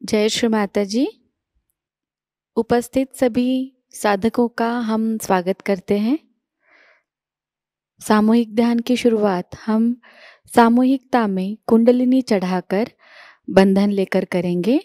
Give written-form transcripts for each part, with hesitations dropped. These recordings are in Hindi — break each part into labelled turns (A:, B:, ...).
A: जय श्री माता जी। उपस्थित सभी साधकों का हम स्वागत करते हैं। सामूहिक ध्यान की शुरुआत हम सामूहिकता में कुंडलिनी चढ़ाकर बंधन लेकर करेंगे।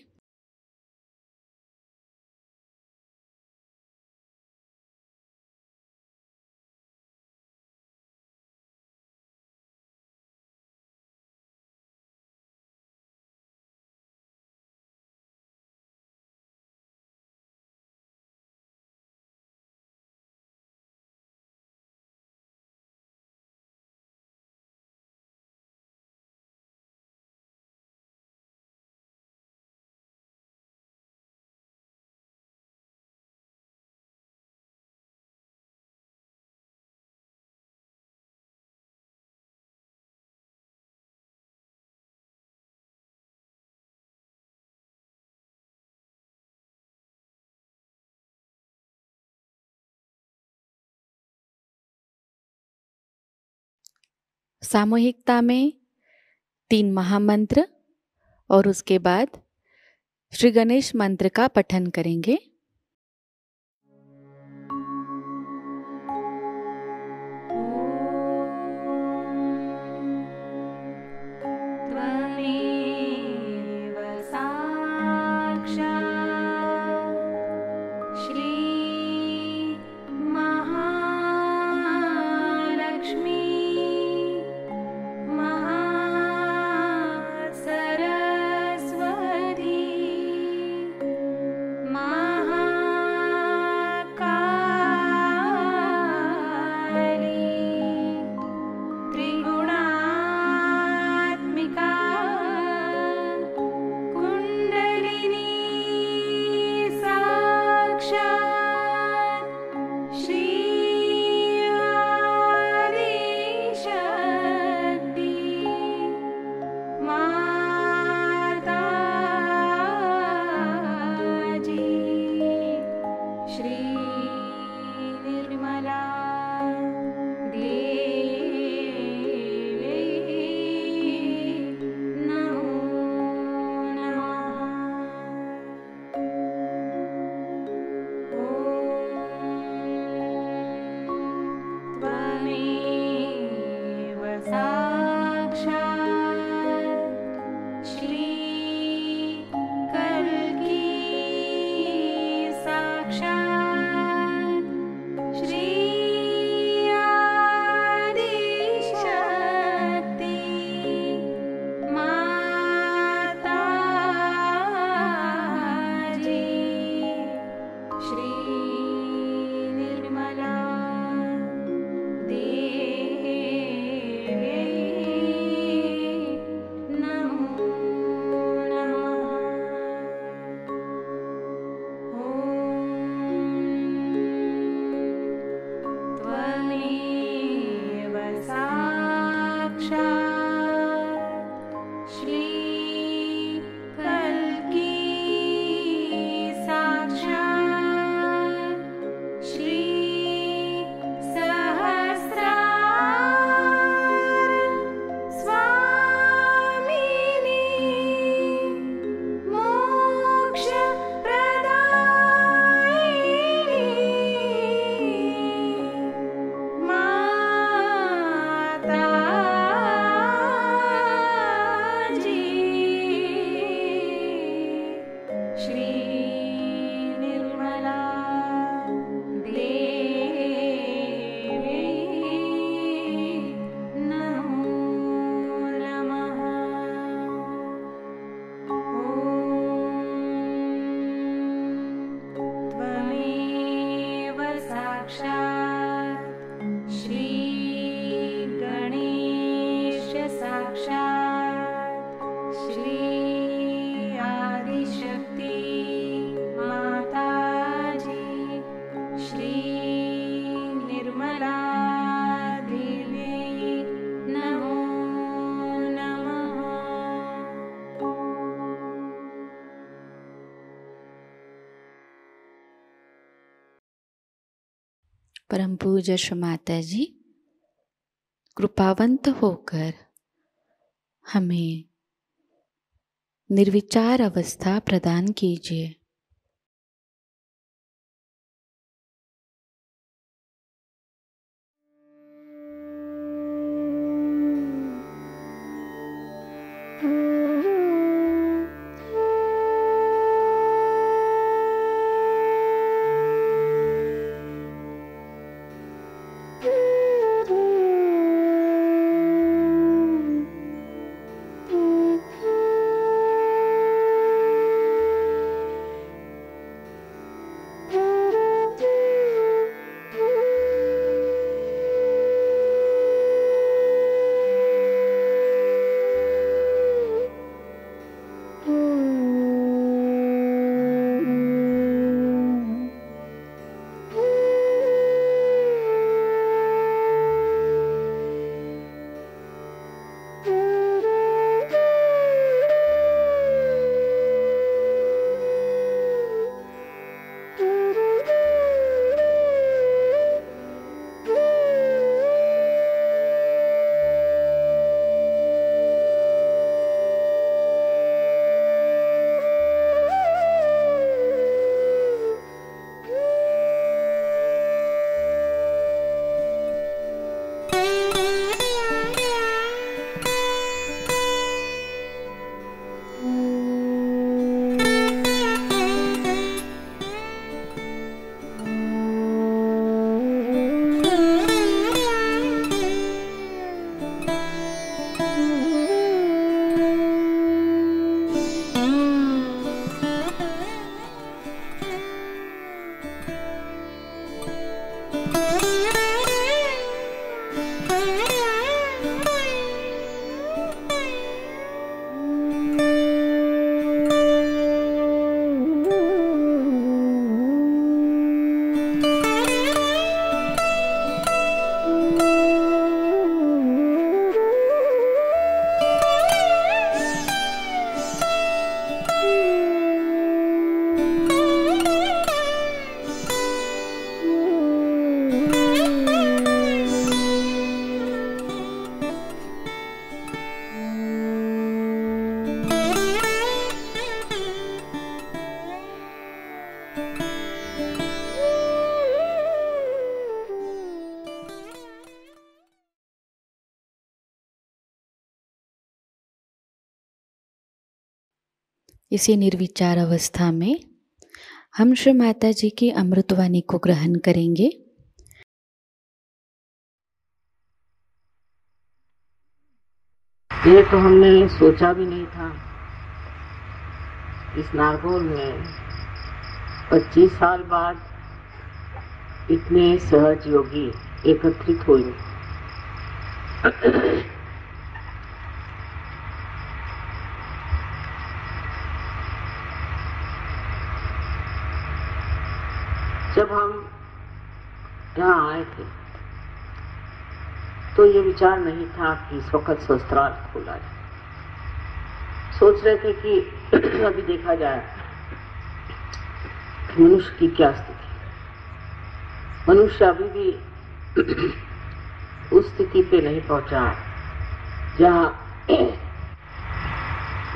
A: सामूहिकता में 3 महामंत्र और उसके बाद श्री गणेश मंत्र का पठन करेंगे।
B: महा
A: परम पूज्य श्री माता जी कृपावंत होकर हमें निर्विचार अवस्था प्रदान कीजिए। इसी निर्विचार अवस्था में हम श्री माता जी की अमृतवाणी को ग्रहण करेंगे।
B: ये तो हमने सोचा भी नहीं था इस नागौर में 25 साल बाद इतने सहज योगी एकत्रित हुए। जब हम यहाँ आए थे तो ये विचार नहीं था कि इस वक्त शस्त्रार्थ खोला जाए। सोच रहे थे कि अभी देखा जाए मनुष्य की क्या स्थिति। मनुष्य अभी भी उस स्थिति पे नहीं पहुंचा जहाँ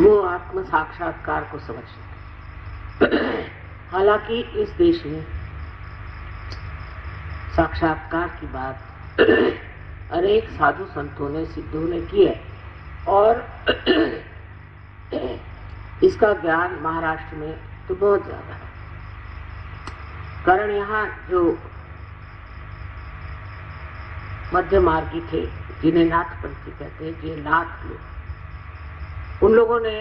B: वो आत्म साक्षात्कार को समझ सके। हालांकि इस देश में साक्षात्कार की बात अनेक साधु संतों ने सिद्धों ने की है और इसका ज्ञान महाराष्ट्र में तो बहुत ज्यादा है। कारण यहाँ जो मध्य मार्गी थे जिन्हें नाथपंथी कहते हैं, जो नाथ लोग, उन लोगों ने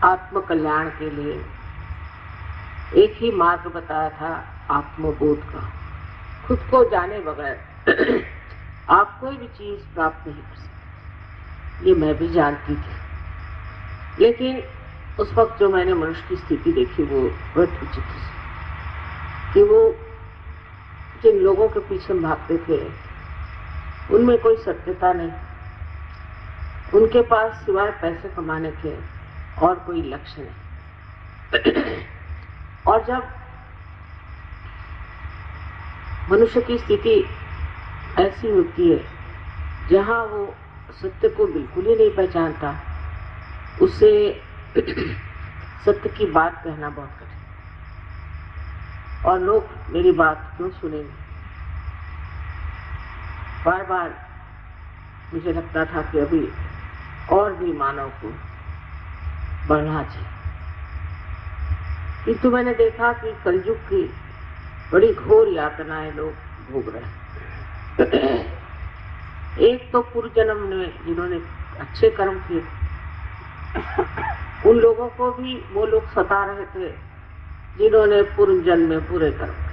B: आत्म कल्याण के लिए एक ही मार्ग बताया था, आत्मबोध का। खुद को जाने बगैर आप कोई भी चीज प्राप्त नहीं कर सकते। ये मैं भी जानती थी, लेकिन उस वक्त जो मैंने मनुष्य की स्थिति देखी वो बहुत विचित्र थी कि वो जिन लोगों के पीछे भागते थे उनमें कोई सत्यता नहीं, उनके पास सिवाय पैसे कमाने के और कोई लक्ष्य नहीं। और जब मनुष्य की स्थिति ऐसी होती है जहाँ वो सत्य को बिल्कुल ही नहीं पहचानता, उससे सत्य की बात कहना बहुत कठिन। और लोग मेरी बात क्यों सुनेंगे? बार बार मुझे लगता था कि अभी और भी मानव को बढ़ना चाहिए, किंतु मैंने देखा कि कलयुग की बड़ी घोर यातनाएं लोग भोग रहे हैं। एक तो पूर्व जन्म में जिन्होंने अच्छे कर्म किए, उन लोगों को भी वो लोग सता रहे थे जिन्होंने पूर्व जन्म में बुरे कर्म किए।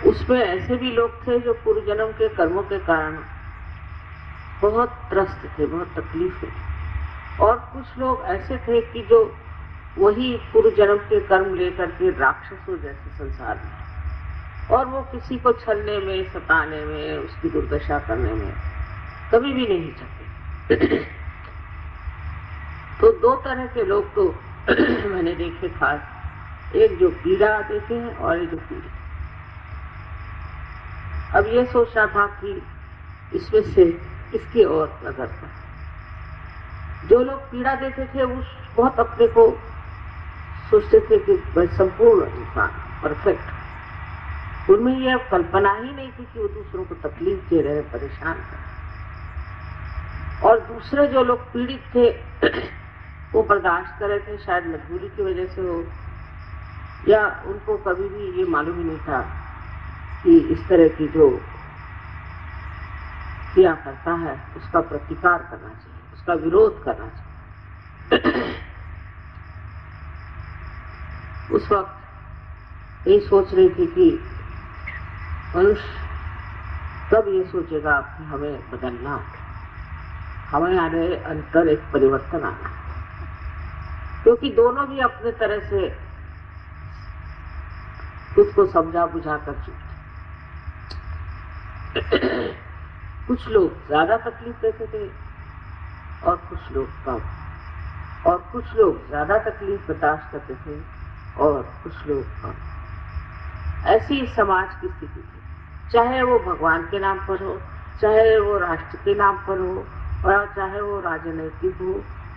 B: उसमें ऐसे भी लोग थे जो पूर्व जन्म के कर्मों के कारण बहुत त्रस्त थे, बहुत तकलीफ में। और कुछ लोग ऐसे थे कि जो वही पूर्व जन्म के कर्म लेकर के राक्षसों जैसे संसार में, और वो किसी को छलने में, सताने में, उसकी दुर्दशा करने में कभी भी नहीं चाहते। तो दो तरह के लोग तो मैंने देखे खास, एक जो पीड़ा देते हैं और एक जो पीड़ित। अब ये सोच रहा था कि इसमें से किसकी ओर नजर था। जो लोग पीड़ा देते थे उस बहुत अपने को सोचते थे कि वह संपूर्ण इंसान, परफेक्ट। उनमें यह कल्पना ही नहीं थी कि वो दूसरों को तकलीफ दे रहे, परेशान कर रहे। और दूसरे जो लोग पीड़ित थे वो बर्दाश्त कर रहे थे, शायद मजबूरी की वजह से हो, या उनको कभी भी ये मालूम ही नहीं था कि इस तरह की जो क्रिया करता है उसका प्रतिकार करना चाहिए, उसका विरोध करना चाहिए। उस वक्त यही सोच रही थी कि मनुष्य कब ये सोचेगा कि हमें बदलना, हमें आने अंतर एक परिवर्तन आना, क्योंकि दोनों भी अपने तरह से खुद को समझा बुझा कर चुके। कुछ लोग ज्यादा तकलीफ देते थे और कुछ लोग कम, और कुछ लोग ज्यादा तकलीफ बर्दाश्त करते थे और कुछ लोग कम। ऐसी समाज की स्थिति थी, चाहे वो भगवान के नाम पर हो, चाहे वो राष्ट्र के नाम पर हो, और चाहे वो राजनीतिक हो,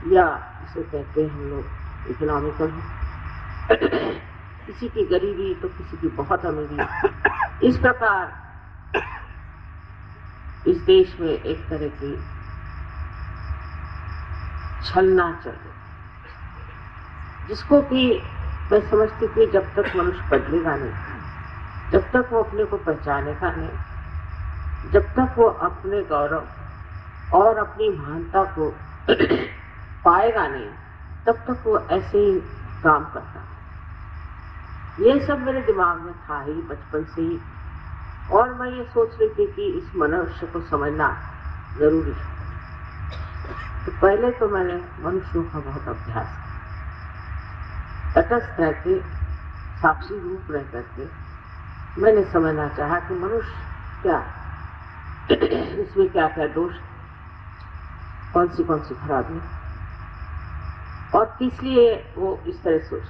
B: या इसे कहते हैं हम लोग इकोनॉमिकल हो। किसी की गरीबी तो किसी की बहुत अमीरी। इस प्रकार इस देश में एक तरह की छलना चल रही, जिसको कि मैं समझती थी जब तक मनुष्य बदलेगा नहीं, जब तक वो अपने को पहचानेगा नहीं, जब तक वो अपने गौरव और अपनी महानता को पाएगा नहीं, तब तक वो ऐसे ही काम करता। ये सब मेरे दिमाग में था ही बचपन से ही, और मैं ये सोच रही थी कि इस मनुष्य को समझना जरूरी है। तो पहले तो मैंने मनुष्यों का बहुत अभ्यास किया, तटस्थ रह के, साक्षी रूप रह करके मैंने समझना चाहा कि मनुष्य क्या, इसमें क्या क्या दोष, कौन सी खराबी, और किस लिए वो इस तरह सोच।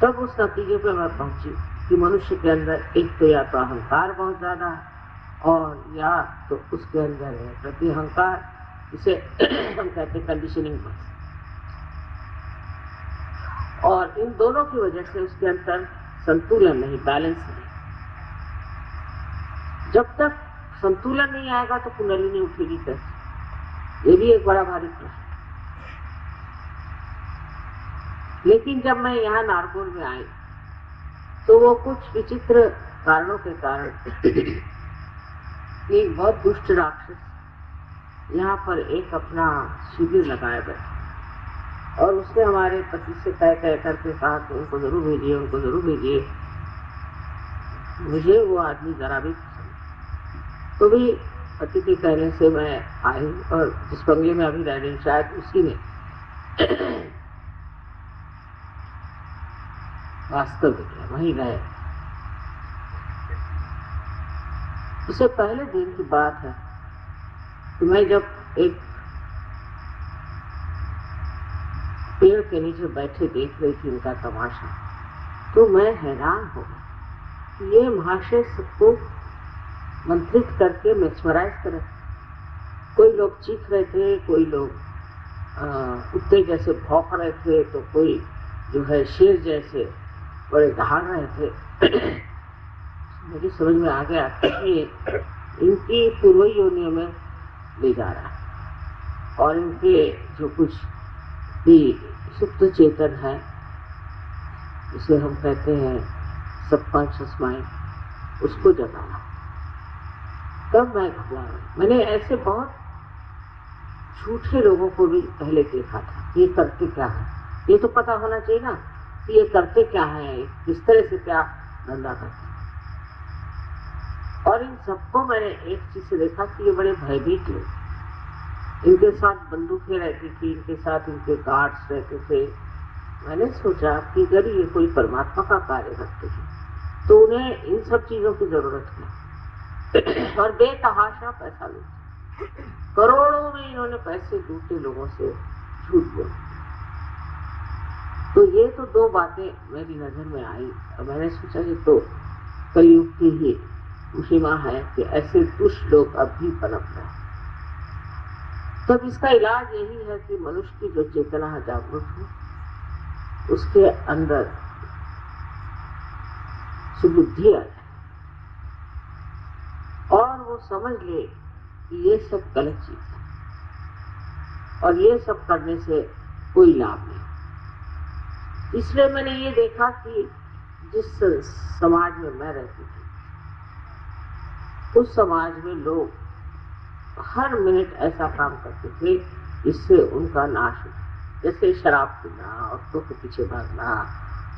B: तब उस नतीजे पे मैं पहुंची कि मनुष्य के अंदर एक तो या तो अहंकार बहुत ज्यादा है, और या तो उसके अंदर है प्रति अहंकार, जिसे हम कहते हैं कंडीशनिंग बस। और इन दोनों की वजह से उसके अंदर संतुलन नहीं, बैलेंस नहीं। जब तक संतुलन नहीं आएगा तो कुंडलिनी उठेगी कैसे, ये भी एक बड़ा भारी प्रश्न। लेकिन जब मैं यहाँ नारगौल में आई तो वो कुछ विचित्र कारणों के कारण एक बहुत दुष्ट राक्षस यहाँ पर एक अपना शिविर लगाया गया, और उसने हमारे पति से तय करके कहा कि उनको जरूर भेजिए, उनको जरूर भेजिए। मुझे वो आदमी जरा भी पसंद, तो भी पति के कहने से मैं आई, और जिस बंगले में अभी रह रही शायद उसी में वास्तविक वहीं रहे। उससे पहले दिन की बात है कि मैं जब एक पेड़ पेड़ के नीचे बैठे देख रही थी इनका तमाशा, तो मैं हैरान हो गई। ये महाशय सबको मंत्रित करके मेस्मराइज कर रहे। कोई लोग चीख रहे थे, कोई लोग कुत्ते जैसे भौंक रहे थे, तो कोई जो है शेर जैसे बड़े दहाड़ रहे थे। मुझे समझ में आ गया कि इनकी पूर्व योनियों में ले जा रहा है और इनके जो कुछ भी सुप्त चेतन है, जिसे हम कहते हैं सबकॉन्शियस माइंड, उसको जगाना। तब मैं घबरा गई। मैंने ऐसे बहुत झूठे लोगों को भी पहले देखा था। ये करते क्या है, ये तो पता होना चाहिए ना कि ये करते क्या है, किस तरह से क्या धंधा करते हैं। और इन सबको मैंने एक चीज से देखा कि ये बड़े भयभीत लोग, इनके साथ बंदूकें रहती थी, इनके साथ इनके गार्ड्स रहते थे। मैंने सोचा कि अगर ये कोई परमात्मा का कार्य करते हैं तो उन्हें इन सब चीजों की जरूरत है। और बेतहाशा पैसा लूटे, करोड़ों में इन्होंने पैसे लूटे लोगों से, झूठ बोले। तो ये तो दो बातें मेरी नजर में आई। मैंने सोचा ये तो कलयुग की ही महिमा है कि ऐसे दुष्ट लोग अब भी पनप रहे हैं। तब इसका इलाज यही है कि मनुष्य की जो चेतना जागरूक हो, उसके अंदर सुबुद्धि आ जाए और वो समझ ले कि ये सब गलत चीज है और ये सब करने से कोई लाभ नहीं। इसलिए मैंने ये देखा कि जिस समाज में मैं रहती थी, उस समाज में लोग हर मिनट ऐसा काम करते थे जिससे उनका नाश हो, जैसे शराब पीना, औरतों के पीछे भागना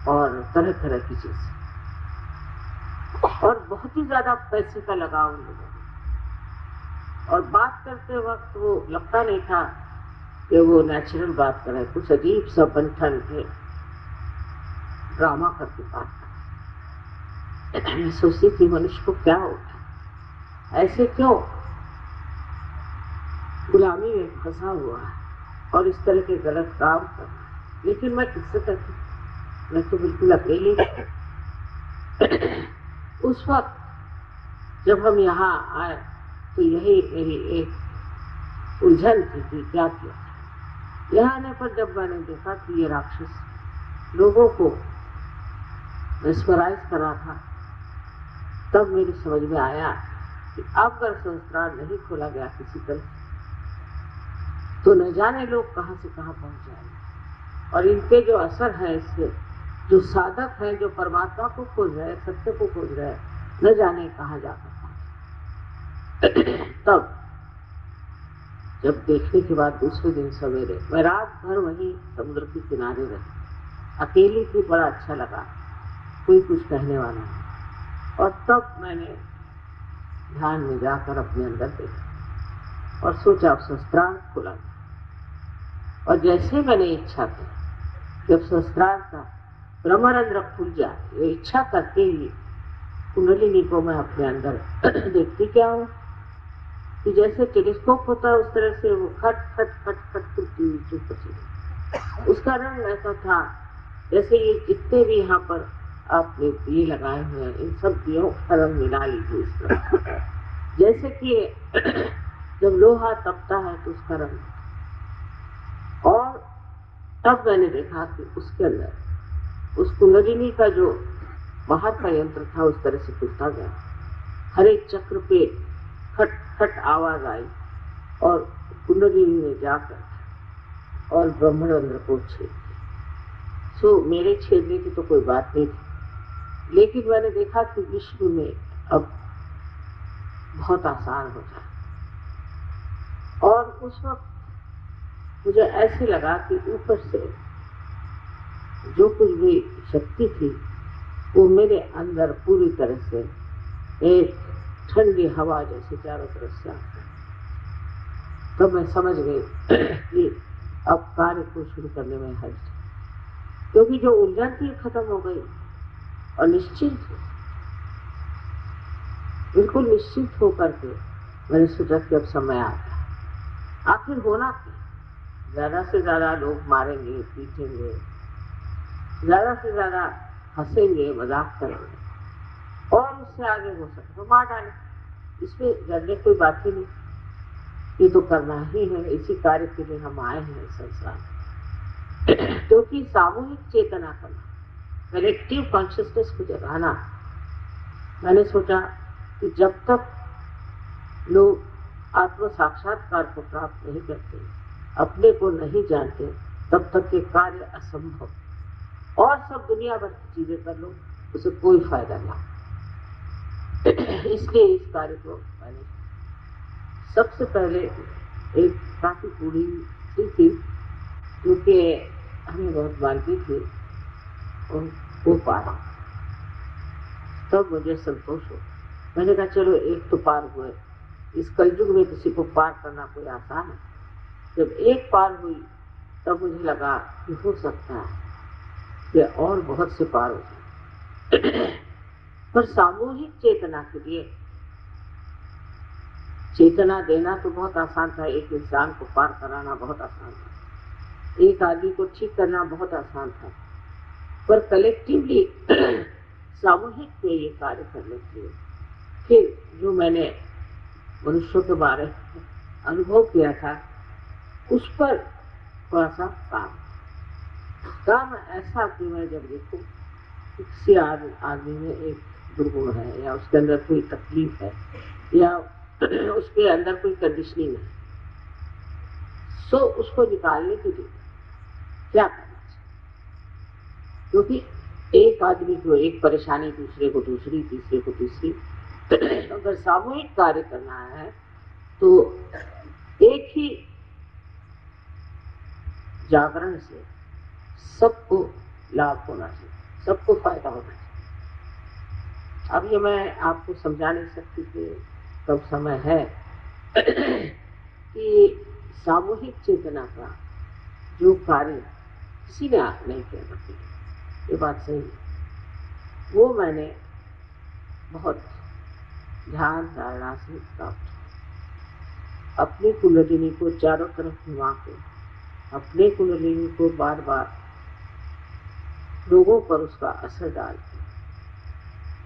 B: और तरह तरह की चीजें, और बहुत ही ज्यादा पैसे का लगाव उन लोगों में। और बात करते वक्त वो लगता नहीं था कि वो नेचुरल बात कर रहे, कुछ अजीब सा बंठन के ड्रामा करके बात कर। मैं सोचती थी मनुष्य को क्या होगा, ऐसे क्यों गुलामी में फंसा हुआ है और इस तरह के गलत काम कर रहा है। लेकिन मैं किससे करती, मैं तो बिल्कुल अकेली। उस वक्त जब हम यहाँ आए तो यही मेरी एक उलझन थी कि क्या किया। यहाँ आने पर जब मैंने देखा कि ये राक्षस लोगों को मेस्मराइज कर रहा था, तब मेरी समझ में आया कि अब अगर संस्कार नहीं खोला गया किसी तरह, तो न जाने लोग कहां से कहां पहुंच जाएंगे। और इनके जो असर है, इससे जो साधक है, जो परमात्मा को खोज रहे, सत्य को खोज रहे, न जाने कहां जाकर पहुंचे। तब जब देखने के बाद दूसरे दिन सवेरे मैं रात भर वहीं समुद्र के किनारे रही, अकेली थी, बड़ा अच्छा लगा, कोई कुछ कहने वाला नहीं। और तब मैंने ध्यान में जाकर अपने अंदर देखा और सोचा अब शस्त्रार्थ खुला। और जैसे मैंने इच्छा की कि अब शस्त्रार्थ का ब्रह्मरंध्र खुल जाए, ये इच्छा करते ही कुंडलिनी को मैं अपने अंदर देखती क्या हूँ कि जैसे टेलीस्कोप होता है उस तरह से वो खट खट खट खट खुलती हुई चुप चली। उसका रंग ऐसा था जैसे ये जितने भी यहाँ पर आपने दिए लगाए हुए हैं, इन सब दियों का रंग मिला लीजिए इस तरह, जैसे कि जब लोहा तपता है तो उसका रंग। और तब मैंने देखा कि उसके अंदर उस कुंडलिनी का जो बाहर का यंत्र था उस तरह से खुलता गया। हर एक चक्र पे खट खट आवाज आई और कुंडलिनी में जाकर और ब्रह्मरंध्र को छेद दिया। सो मेरे छेदने की तो कोई बात नहीं थी, लेकिन मैंने देखा कि विश्व में अब बहुत आसान हो जाए। और उस वक्त मुझे ऐसे लगा कि ऊपर से जो कुछ भी शक्ति थी वो मेरे अंदर पूरी तरह से एक ठंडी हवा जैसे चारों तरफ से आता है। तो मैं समझ गई कि अब कार्य को शुरू करने में हर्ज, क्योंकि जो उलझन थी खत्म हो गई और निश्चित, बिल्कुल निश्चित होकर के मैंने सोचा कि अब समय आ गया। आखिर होना क्या, ज्यादा से ज्यादा लोग मारेंगे, पीटेंगे, ज्यादा से ज्यादा हंसेंगे, मजाक करेंगे, और उससे आगे हो सके तो मार डालें। इसमें डरने कोई बात ही नहीं, ये तो करना ही है, इसी कार्य के लिए हम आए हैं संसार में। क्योंकि सामूहिक चेतना करना, कलेक्टिव कॉन्शियसनेस को जगाना, मैंने सोचा कि जब तक लोग आत्म साक्षात्कार को प्राप्त नहीं करते, अपने को नहीं जानते, तब तक ये कार्य असंभव। और सब दुनिया भर की चीजें कर लो, उसे कोई फायदा नहीं। इसलिए इस कार्य को मैंने सबसे पहले एक काफी बूढ़ी थी जो कि हमें बहुत मानती थी, और वो पारा, तब मुझे संतोष हो। मैंने कहा चलो एक तो पार हुए, इस कलयुग में किसी को पार करना कोई आसान है। जब एक पार हुई तब मुझे लगा कि हो सकता है कि और बहुत से पार हो जाए। पर सामूहिक चेतना के लिए चेतना देना तो बहुत आसान था, एक इंसान को पार कराना बहुत आसान था, एक आदमी को ठीक करना बहुत आसान था, पर कलेक्टिवली सामूहिक में ये कार्य करने के लिए फिर जो मैंने मनुष्यों के बारे में अनुभव किया था, उस पर थोड़ा सा काम ऐसा कि मैं जब देखूं किसी आदमी में एक दुर्गुण है, या उसके अंदर कोई तकलीफ है, या उसके अंदर कोई कंडीशनिंग है, सो उसको निकालने के लिए क्या करना चाहिए। क्योंकि एक आदमी को एक परेशानी, दूसरे को दूसरी, तीसरे को तीसरी। अगर सामूहिक कार्य करना है तो एक ही जागरण से सबको लाभ होना चाहिए, सबको फायदा होना चाहिए। अब ये मैं आपको समझा नहीं सकती कि कब समय है कि सामूहिक चेतना का जो कार्य किसी ने नहीं किया करती, ये बात सही है। वो मैंने बहुत ध्यान धारणा से प्राप्त, अपनी कुंडलिनी को चारों तरफ घुमा के, अपने कुंडलिनी को बार बार लोगों पर उसका असर डाल के,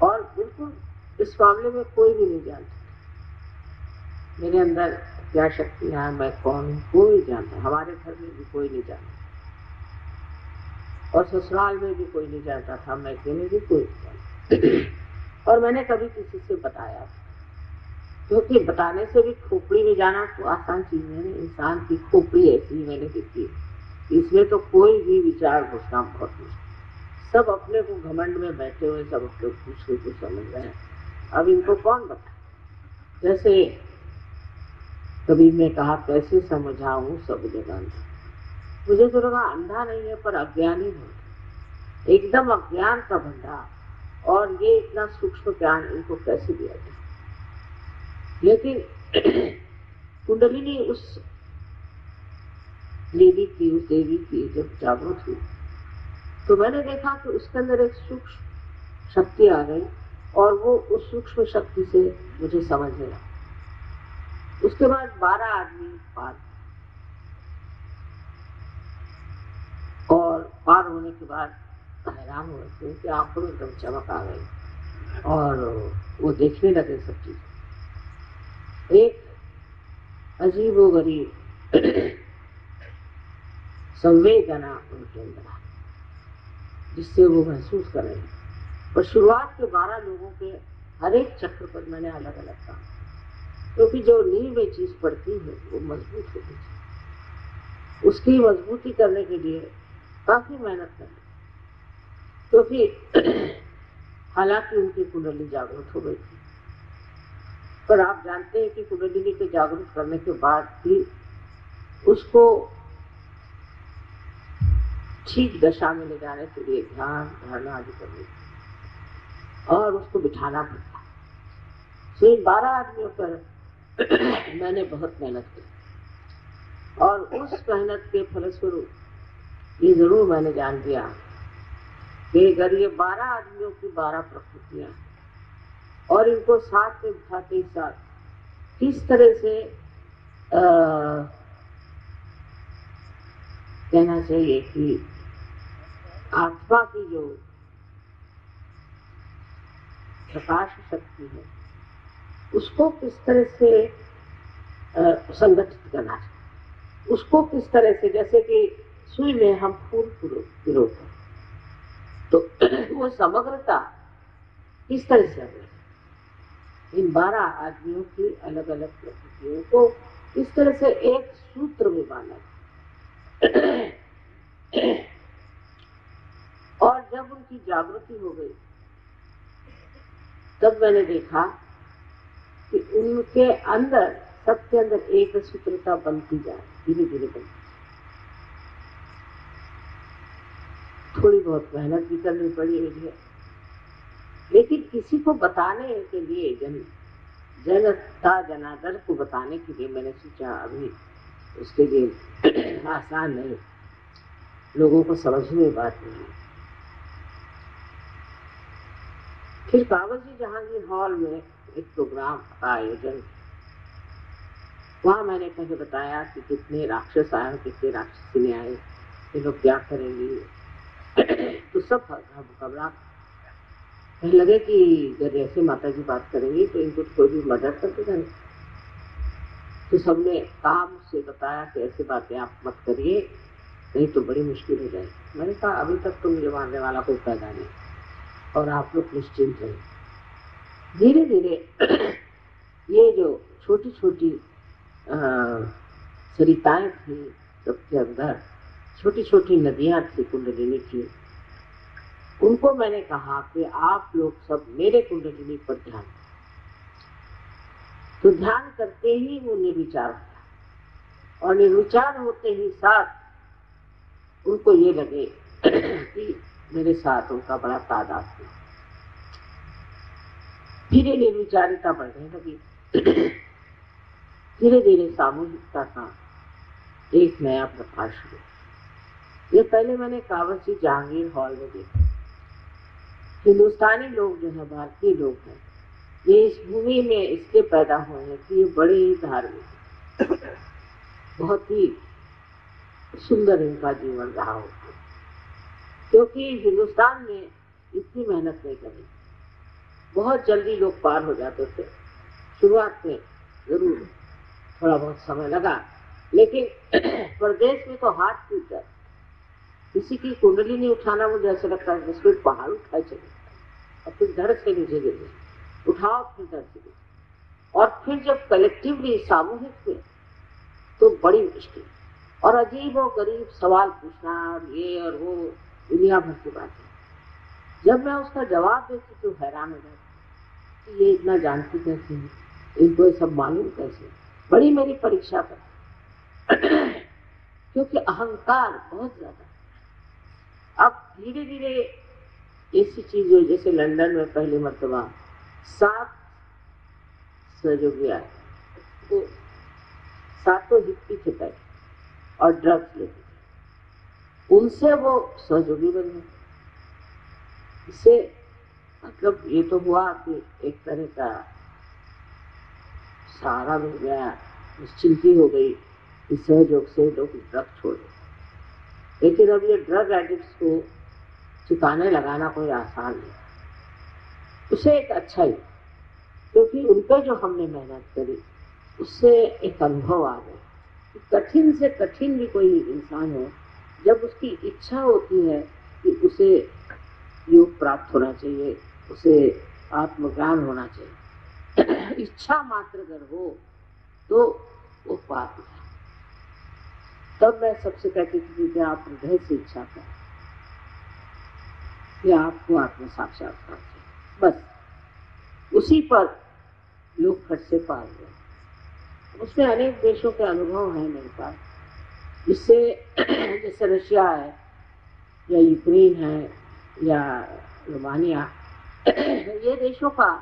B: और बिल्कुल इस मामले में कोई भी नहीं जानता मेरे अंदर क्या शक्तियां हैं, मैं कौन हूँ, कोई जानता, हमारे घर में भी कोई नहीं जानता, और ससुराल में भी कोई नहीं जानता था, मैं अकेले भी कोई नहीं जानता। और मैंने कभी किसी से बताया, क्योंकि बताने से भी खोपड़ी में जाना तो आसान चीज नहीं, इंसान की खोपड़ी ऐसी मैंने देखी, इसमें तो कोई भी विचार घुसना बहुत मुश्किल। सब अपने को घमंड में बैठे हुए, सब अपने दूसरे को समझ रहे हैं, अब इनको कौन बताए। जैसे कभी मैं कहा कैसे समझाऊं सब जगह, मुझे तो लगा अंधा नहीं है पर अज्ञानी है, एकदम अज्ञान का भंडार, और ये इतना सूक्ष्म ज्ञान इनको कैसे दिया जाए। लेकिन कुंडलिनी उस लेडी की, उस देवी की जब जागृत हुई तो मैंने देखा कि उसके अंदर एक सूक्ष्म शक्ति आ गई, और वो उस सूक्ष्म शक्ति से मुझे समझ गया। उसके बाद 12 आदमी पार, और पार होने के बाद हैरान हुए क्योंकि आंखों में एकदम चमक आ गई, और वो देखने लगे सब चीज। एक अजीबोगरीब संवेदना उनके अंदर आई, जिससे वो महसूस कर रहे हैं। पर शुरुआत के 12 लोगों के हर एक चक्र पर मैंने अलग अलग कहा, क्योंकि जो नींव में चीज पड़ती है वो मजबूत होती है, उसकी मजबूती करने के लिए काफी मेहनत करनी, क्योंकि हालांकि उनकी कुंडली जागृत हो गई थी, पर आप जानते हैं कि कुंडली के जागृत करने के बाद भी उसको ठीक दशा में ले जाने के लिए ध्यान धारणा आदि करनी और उसको बिठाना पड़ता। तो इन 12 आदमियों पर मैंने बहुत मेहनत की, और उस मेहनत के फलस्वरूप ये जरूर मैंने जान लिया कि अगर ये 12 आदमियों की 12 प्रकृतियां, और इनको साथ में बिठाते ही साथ किस तरह से कहना चाहिए कि आत्मा की जो प्रकाश शक्ति है उसको किस तरह से संगठित करना चाहिए, उसको किस तरह से, जैसे कि सुई में हम फूल पिरोते हैं तो वो समग्रता किस तरह से है, इन 12 आदमियों की अलग अलग प्रकृतियों को इस तरह से एक सूत्र में बांधा। और जब उनकी जागृति हो गई तब मैंने देखा कि उनके अंदर, सबके अंदर एक सूत्रता बनती जाए, धीरे धीरे बनती। थोड़ी बहुत मेहनत भी करनी पड़ी मुझे, लेकिन किसी को बताने के लिए, जनता जनार्दन को बताने के लिए मैंने सोचा अभी उसके लिए आसान नहीं, लोगों को समझने की बात नहीं। फिर कावजी जहांगीर हॉल में एक प्रोग्राम का आयोजन, वहां मैंने पहले बताया कि कितने राक्षस आए, कितने राक्षसी आए, ये लोग क्या करेंगे। तो सब घबरा कहने लगे कि जब ऐसे माता जी बात करेंगे तो इनको कोई भी मदद कर देगा। तो सबने कहा, मुझसे बताया कि ऐसी बातें आप मत करिए, नहीं तो बड़ी मुश्किल हो जाएगी। मैंने कहा अभी तक तो मुझे मारने वाला कोई पैदा नहीं और आप लोग निश्चिंत हैं। धीरे धीरे ये जो छोटी छोटी सरिताएं थी, सबके अंदर छोटी छोटी नदियां थी कुंडलिनी की, उनको मैंने कहा कि आप लोग सब मेरे कुंडलिनी पर ध्यान। तो ध्यान करते ही वो निर्विचार होता, और निर्विचार होते ही साथ उनको ये लगे कि मेरे साथ उनका बड़ा तादाद है। धीरे निर्विचारिता बढ़ने लगी। धीरे धीरे सामूहिकता का एक नया प्रकाश हुआ। ये पहले मैंने कावजी जहांगीर हॉल में देखा। हिंदुस्तानी लोग जो है, भारतीय लोग हैं, ये इस भूमि में इसके पैदा हुए हैं कि ये बड़े ही धार्मिक, बहुत ही सुंदर इनका जीवन रहा होगा, क्योंकि हिंदुस्तान में इतनी मेहनत नहीं करी, बहुत जल्दी लोग पार हो जाते थे। शुरुआत में जरूर थोड़ा बहुत समय लगा, लेकिन प्रदेश में तो हाथ टूट जाते, किसी की कुंडली नहीं उठाना मुझे ऐसा लगता है जैसे पहाड़ उठाए चले और फिर धड़ से नीचे गिर गए, उठाओ फिर धड़ से गिर। और फिर जब कलेक्टिवली सामूहिक में तो बड़ी मुश्किल और अजीब और गरीब सवाल पूछना और ये और वो दुनिया भर की बात है। जब मैं उसका जवाब देती तो हैरान हो जाती कि ये इतना जानती कैसे है, इनको सब मालूम कैसे। बड़ी मेरी परीक्षा कर क्योंकि अहंकार बहुत ज्यादा। अब धीरे धीरे ऐसी चीज हुई, जैसे लंदन में पहली मर्तबा 7 सहयोगी आए, वो 7 हिप्पी थे पहले और ड्रग्स लेते थे, उनसे वो सहयोगी बन गए। इससे मतलब ये तो हुआ कि एक तरह का सहारा मिल गया, निश्चिंती हो गई कि सहयोग से लोग ड्रग छोड़ दें। लेकिन अब ये ड्रग एडिक्ट्स को चुकाने लगाना कोई आसान नहीं, उसे एक अच्छा ही, क्योंकि उन पर जो हमने मेहनत करी उससे एक अनुभव आ गया। कठिन से कठिन भी कोई इंसान हो, जब उसकी इच्छा होती है कि उसे योग प्राप्त होना चाहिए, उसे आत्मज्ञान होना चाहिए, इच्छा मात्र अगर हो तो वो पार हो जाए। तब मैं सबसे कहती थी कि आप हृदय से इच्छा करें कि आपको आत्म साक्षात्कार चाहिए, बस उसी पर लोग फट से पार हुए। उसमें अनेक देशों के अनुभव हैं मेरे पास, जिससे जैसे रशिया है या यूक्रेन है या रोमानिया, ये देशों का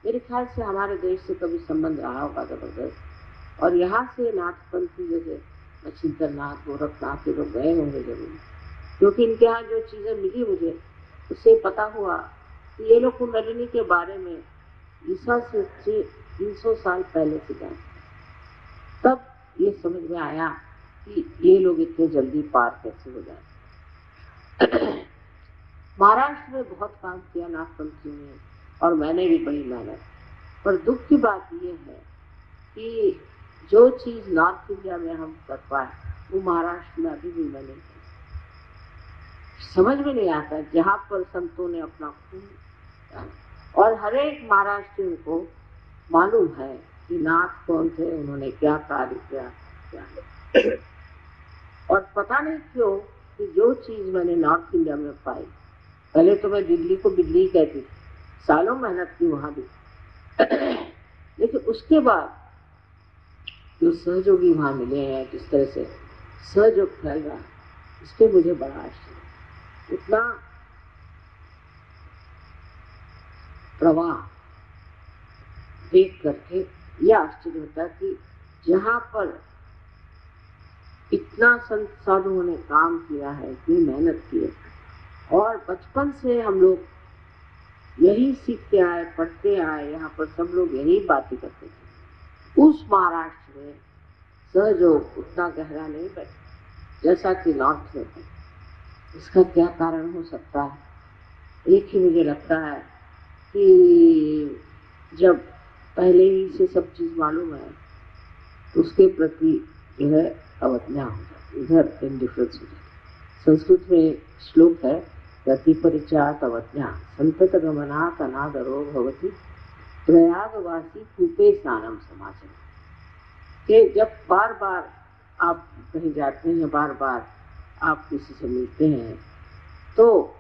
B: मेरे ख्याल से हमारे देश से कभी संबंध रहा होगा जबरदस्त। और यहाँ से नाथपंथी जैसे मच्छिंद्रनाथ, गोरखनाथ के लोग गए होंगे जरूर, क्योंकि इनके यहाँ जो चीजें मिली मुझे उससे पता हुआ कि ये लोग कुंडलिनी के बारे में ईसा से 300 साल पहले से जानते। तब ये समझ में आया कि ये लोग इतने जल्दी पार कैसे हो जाए। महाराष्ट्र में बहुत काम किया नागपंथी ने, और मैंने भी बड़ी मेहनत। पर दुख की बात ये है कि जो चीज नॉर्थ इंडिया में हम कर पाए वो महाराष्ट्र में अभी भी मैं नहीं कर। समझ में नहीं आता जहाँ पर संतों ने अपना खून डाला, और हर एक महाराष्ट्रियों को मालूम है कि नाथ कौन थे, उन्होंने क्या कार्य किया, क्या नहीं। और पता नहीं क्यों कि जो चीज मैंने नॉर्थ इंडिया में पाई, पहले तो मैं दिल्ली को बिल्ली कहती थी, सालों मेहनत की वहां भी, लेकिन उसके बाद जो सहयोगी वहां मिले हैं, जिस तरह से सहयोग फैल रहा है, इस पर मुझे बड़ा आश्चर्य। इतना प्रवाह देख करके यह आश्चर्य होता है कि जहाँ पर इतना संत साधुओं ने काम किया है, इतनी मेहनत की है, और बचपन से हम लोग यही सीखते आए, पढ़ते आए, यहाँ पर सब लोग यही बातें करते थे। उस महाराष्ट्र में सहयोग उतना गहरा नहीं बैठा जैसा कि नॉर्थ में है। इसका क्या कारण हो सकता है? एक ही मुझे लगता है कि जब पहले ही से सब चीज मालूम है तो उसके प्रति जो है अवज्ञा हो जाती, इधर इंडिफरेंस हो जाती। संस्कृत में श्लोक है, गति परिचयात अवज्ञा संतत गमनात् अनादरो भवति प्रयागवासी कूपे स्नानम समाचर। कि जब बार बार आप कहीं जाते हैं, बार बार आप किसी से मिलते हैं, तो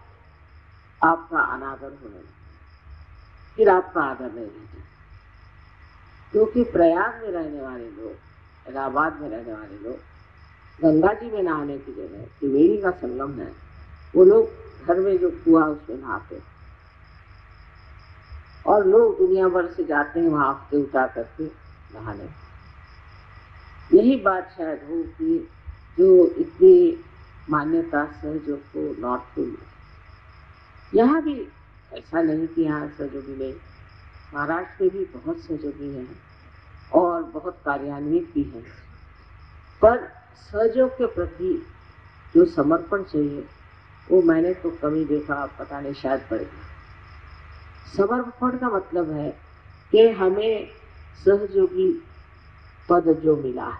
B: आपका अनादर होने लगता है, फिर आपका आदर नहीं रहता। क्योंकि प्रयाग में रहने वाले लोग, इलाहाबाद में रहने वाले लोग, गंगा जी में नहाने की जगह त्रिवेणी का संगम है, वो लोग घर में जो कुआं उसमें नहाते, और लोग दुनिया भर से जाते हैं वहां हफ्ते उठा करके नहाने। यही बात शायद हो कि जो इतनी मान्यता सहयोग को नॉर्थ को मिली। यहाँ भी ऐसा नहीं कि यहाँ सहयोगी नहीं, महाराष्ट्र में भी बहुत सहयोगी हैं और बहुत कार्यान्वित भी हैं, पर सहयोग के प्रति जो समर्पण चाहिए वो मैंने तो कमी देखा, पता नहीं शायद बढ़ेगा। समर्पण का मतलब है कि हमें सहयोगी पद जो मिला है,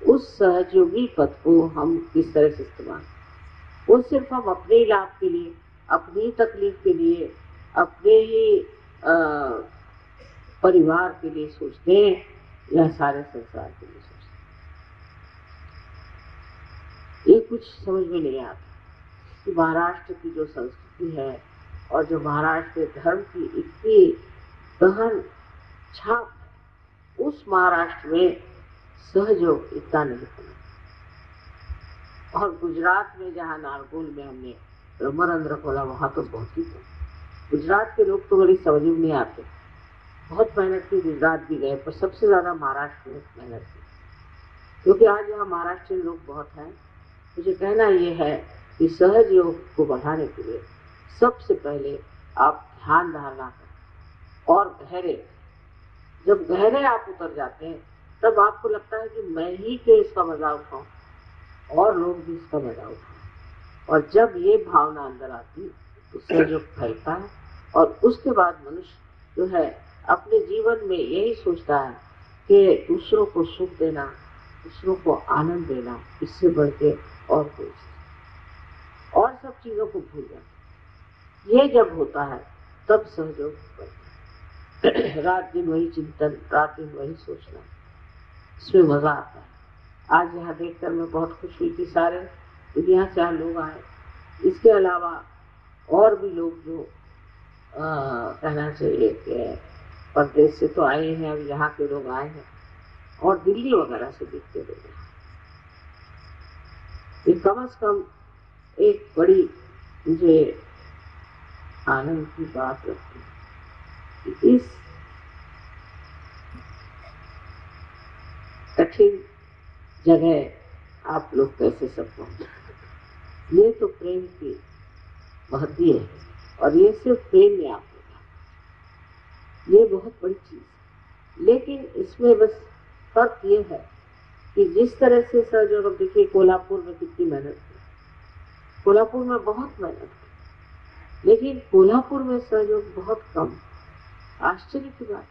B: उस सहयोगी पद को हम किस तरह से इस्तेमाल, वो सिर्फ हम अपने लाभ के लिए, अपनी तकलीफ के लिए, अपने ही परिवार के लिए सोचते हैं या सारे संसार के लिए सोचते हैं। ये कुछ समझ में नहीं आता कि महाराष्ट्र की जो संस्कृति है और जो महाराष्ट्र के धर्म की इतनी गहन छाप, उस महाराष्ट्र में सहयोग इतना नहीं बना। और गुजरात में जहाँ नारगोल में हमने ब्रह्मरंध्र खोला, वहां तो बहुत ही था। गुजरात के लोग तो बड़ी समझ में नहीं आते, बहुत मेहनत की, गुजरात भी गए, पर सबसे ज्यादा महाराष्ट्र में मेहनत की, क्योंकि आज यहाँ महाराष्ट्रीय लोग बहुत हैं। मुझे कहना ये है कि सहयोग को बढ़ाने के लिए सबसे पहले आप ध्यान धारणा करें, और गहरे, जब गहरे आप उतर जाते हैं तब आपको लगता है कि मैं ही क्यों इसका मजा उठाऊं, और लोग भी इसका मजा उठाएं। और जब ये भावना अंदर आती तो सहयोग फैलता है, और उसके बाद मनुष्य जो है अपने जीवन में यही सोचता है कि दूसरों को सुख देना, दूसरों को आनंद देना, इससे बढ़ के और कोई, और सब चीजों को भूल जाता। ये जब होता है तब सहयोग बढ़ता है। रात दिन वही चिंतन, रात दिन वही सोचना, इसमें मजा आता है। आज यहाँ देखकर मैं बहुत खुश हुई कि सारे दुनिया से यहाँ लोग आए। इसके अलावा और भी लोग जो कहना चाहिए कि परदेश से तो आए हैं, अब यहाँ के लोग आए हैं, और दिल्ली वगैरह से दिखते लोग हैं। ये कम से कम एक बड़ी मुझे आनंद की बात लगती है कि इस कठिन जगह आप लोग कैसे सब पहुंचे। ये तो प्रेम की महती है, और ये सिर्फ प्रेम में आप लोग, ये बहुत बड़ी चीज है। लेकिन इसमें बस फर्क ये है कि जिस तरह से सहयोग, अब देखिए कोल्हापुर में कितनी मेहनत की, कोल्हापुर में बहुत मेहनत की, लेकिन कोल्हापुर में सहयोग बहुत कम। आश्चर्य की बात,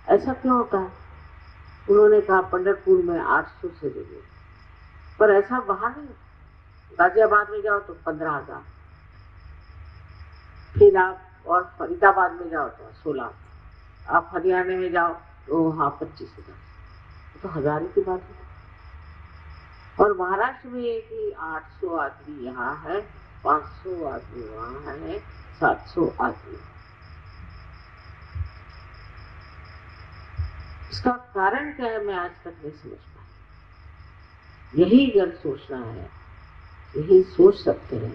B: ऐसा क्यों होता है? उन्होंने कहा पंढरपुर में 800 से जरूर, पर ऐसा बाहर नहीं। गाजियाबाद में जाओ तो 15,000, फिर आप और फरीदाबाद में जाओ तो 16, आप हरियाणा में जाओ तो वहाँ 25,000, तो हजारों की बात है। और महाराष्ट्र में है कि 800 आदमी यहाँ है, 500 आदमी वहाँ है, 700 आदमी। इसका कारण क्या है, मैं आज तक नहीं समझ पाई। यही अगर सोचना है, यही सोच सकते हैं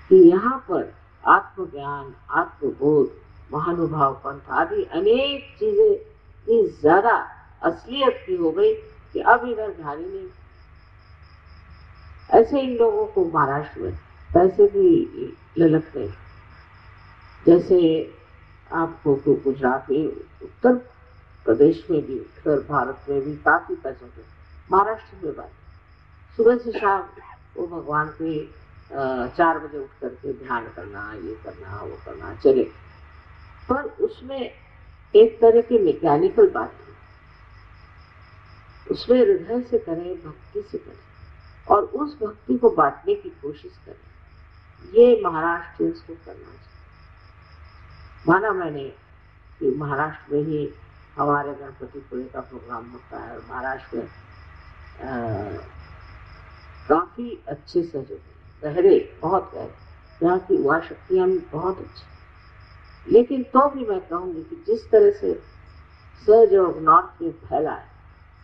B: कि यहाँ पर आत्मज्ञान, आत्मबोध, महानुभाव पंथ आदि अनेक चीजें इतनी ज्यादा असलियत की हो गई कि अब इधर ध्यान ही नहीं। ऐसे इन लोगों को महाराष्ट्र में पैसे की ललक नहीं, जैसे आपको तो गुजरात में, उत्तर प्रदेश में भी, उत्तर भारत में भी काफी पैसों के, महाराष्ट्र में बात सुबह से शाम वो भगवान के 4 बजे उठ करके ध्यान करना, ये करना, वो करना, चले। पर उसमें एक तरह की मैकेनिकल बात है, उसमें हृदय से करें, भक्ति से करें और उस भक्ति को बांटने की कोशिश करें। ये महाराष्ट्र को करना चाहिए। माना मैंने कि महाराष्ट्र में ही हमारे गणपतिपुरे का प्रोग्राम होता है और महाराष्ट्र में काफी अच्छे सहयोग, गहरे, बहुत गहरे, यहाँ की युवा शक्तियां भी बहुत अच्छी। लेकिन तो भी मैं कहूंगी कि जिस तरह से सहयोग नॉर्थ में फैला है,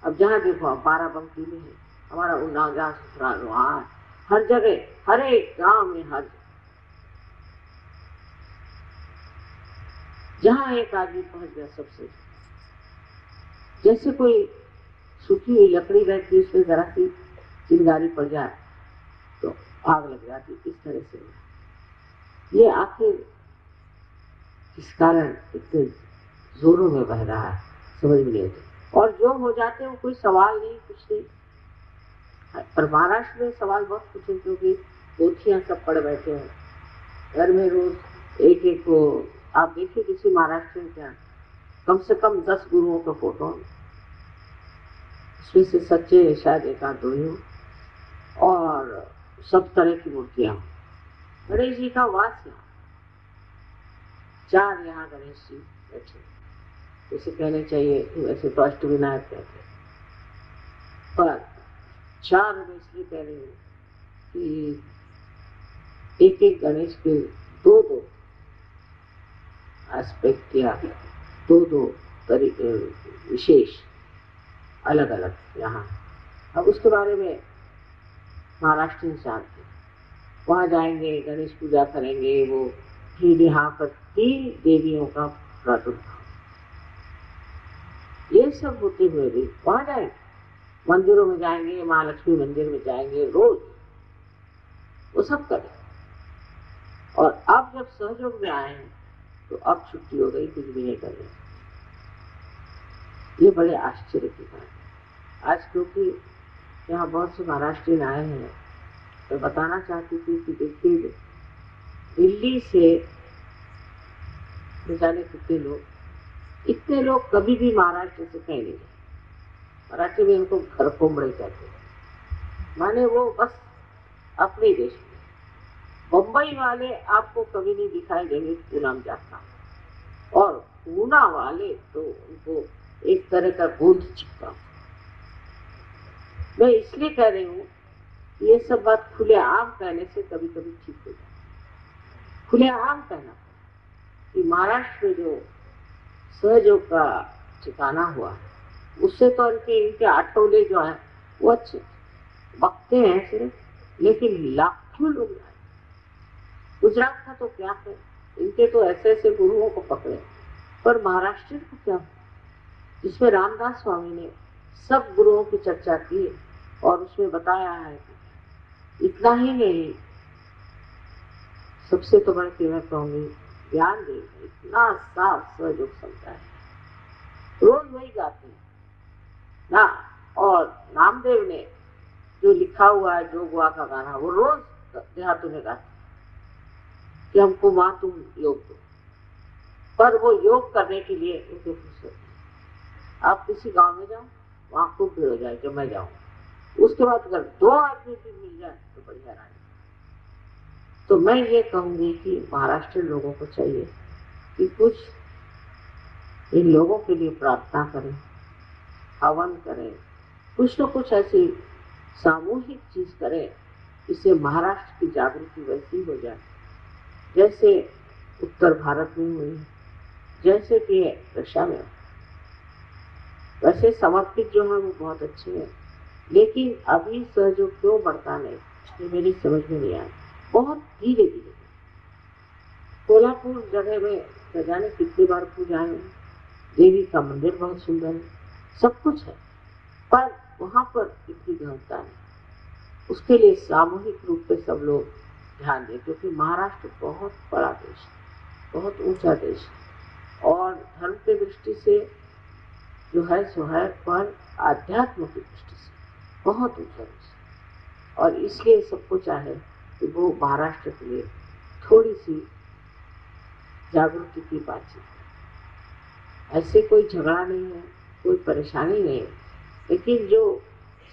B: अब जहाँ देखो बाराबंकी में है, हमारा उन्नाव, जहाँ ससुराल वहाँ, हर जगह, हर एक गांव में, हर जहाँ एक आदमी पहुंच गया सबसे, जैसे कोई सूखी हुई लकड़ी रहती, उसमें जरा सी चिंगारी पड़ जाए तो आग लग जाती। इस तरह से ये आखिर किस कारण इतने जोरों में बह रहा है, समझ में नहीं आता। और जो हो जाते हैं वो कोई सवाल नहीं, कुछ नहीं। पर महाराष्ट्र में सवाल बहुत कुछ है, क्योंकि पोथियां सब पड़ बैठे हैं घर में, रोज एक एक को। आप देखिए किसी महाराष्ट्र में क्या कम से कम 10 गुरुओं का फोटो, उसमें से सच्चे शायद एक आध दो ही हो, और सब तरह की मूर्तियां। गणेश जी का वास यहाँ, 4 यहाँ गणेश जी बैठे, जैसे कहने चाहिए, वैसे तो अष्टविनायक कहते हैं, पर 4 में इसलिए कह रही हूँ कि एक एक गणेश के 2-2 एस्पेक्ट या 2-2 तरीके विशेष अलग अलग यहाँ। अब उसके बारे में महाराष्ट्र जानते, वहां जाएंगे, गणेश पूजा करेंगे, वो फिर यहाँ पर 3 देवियों का प्रादुर्भाव, ये सब होते हुए भी वहां जाएंगे, मंदिरों में जाएंगे, महालक्ष्मी मंदिर में जाएंगे, रोज वो सब करें। और अब जब सहयोग में आए हैं तो अब छुट्टी हो गई, कुछ भी नहीं कर रहे। ये बड़े आश्चर्य की बात है आज, क्योंकि यहाँ बहुत से महाराष्ट्रीयन आए हैं। तो बताना चाहती थी कि देखिए दिल्ली से न जाने कितने लोग, इतने लोग कभी भी महाराष्ट्र से कहीं नहीं गए। मराठी में उनको घर कोमड़े कहते हैं, माने वो बस अपने देश में। मुंबई वाले आपको कभी नहीं दिखाई देंगे पूनम जाता, और पूना वाले तो उनको एक तरह का बूंद चिपका। मैं इसलिए कह रही हूँ, ये सब बात खुलेआम कहने से कभी कभी ठीक हो जाए। खुलेआम कहना कि महाराष्ट्र में जो सहयोग का ठिकाना हुआ, उससे तो इनके आठौले जो है वो अच्छे वक्ते हैं सिर्फ, लेकिन लाखों लोग आए। गुजरात का तो क्या है, इनके तो ऐसे ऐसे गुरुओं को पकड़े, पर महाराष्ट्र को क्या, जिसमें रामदास स्वामी ने सब गुरुओं की चर्चा की और उसमें बताया है कि इतना ही नहीं, सबसे तो बढ़ के मैं कहूंगी ज्ञान देव इतना साफ सहयोग समझा है, रोज वही गाते हैं ना, और नामदेव ने जो लिखा हुआ है जोगवा का गाना, वो रोज देहातों में गाते कि हमको माँ तुम योग दो, पर वो योग करने के लिए उनके फुर्सत नहीं। आप किसी गांव में जाओ, वहां खूब भीड़ हो जाए जब मैं जाऊं, उसके बाद अगर 2 आदमी भी मिल जाए तो बड़ी हैरानी। तो मैं ये कहूंगी कि महाराष्ट्र लोगों को चाहिए कि कुछ इन लोगों के लिए प्रार्थना करें, हवन करें, कुछ न कुछ ऐसी सामूहिक चीज करें, इससे महाराष्ट्र की जागृति वैसी हो जाए जैसे उत्तर भारत में हुई, जैसे कि रशिया में। वैसे समर्पित जो है वो बहुत अच्छे हैं, लेकिन अभी सहयोग क्यों बढ़ता नहीं, ये मेरी समझ में नहीं आया। बहुत धीरे धीरे कोल्हापुर जगह में न जाने कितनी बार पूजा है, देवी का मंदिर बहुत सुंदर है, सब कुछ है, पर वहां पर इतनी गहनता है। उसके लिए सामूहिक रूप से सब लोग ध्यान दें, क्योंकि महाराष्ट्र बहुत बड़ा देश है, बहुत ऊंचा देश है, और धर्म की दृष्टि से जो है सो है, पर आध्यात्म की दृष्टि से बहुत ऊंचा देश है। और इसलिए सबको चाहे कि वो महाराष्ट्र के लिए थोड़ी सी जागृति की बातचीत है। ऐसे कोई झगड़ा नहीं है, कोई परेशानी नहीं है, लेकिन जो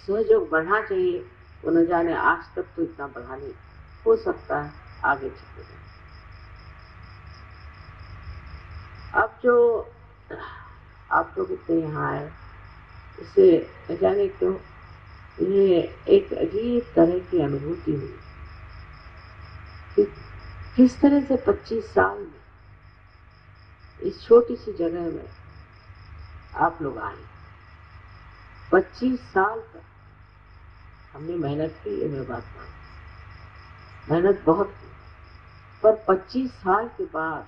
B: सहयोग बढ़ना चाहिए वो न जाने आज तक तो इतना बढ़ा नहीं, हो सकता है आगे चलेगा। अब जो आप लोग इतने यहाँ आए, इसे न जाने क्यों ये एक अजीब तरह की अनुभूति हुई कि किस तरह से 25 साल में इस छोटी सी जगह में आप लोग आए। 25 साल तक हमने मेहनत की, ये मैं बात मानूं, मेहनत बहुत की, पर 25 साल के बाद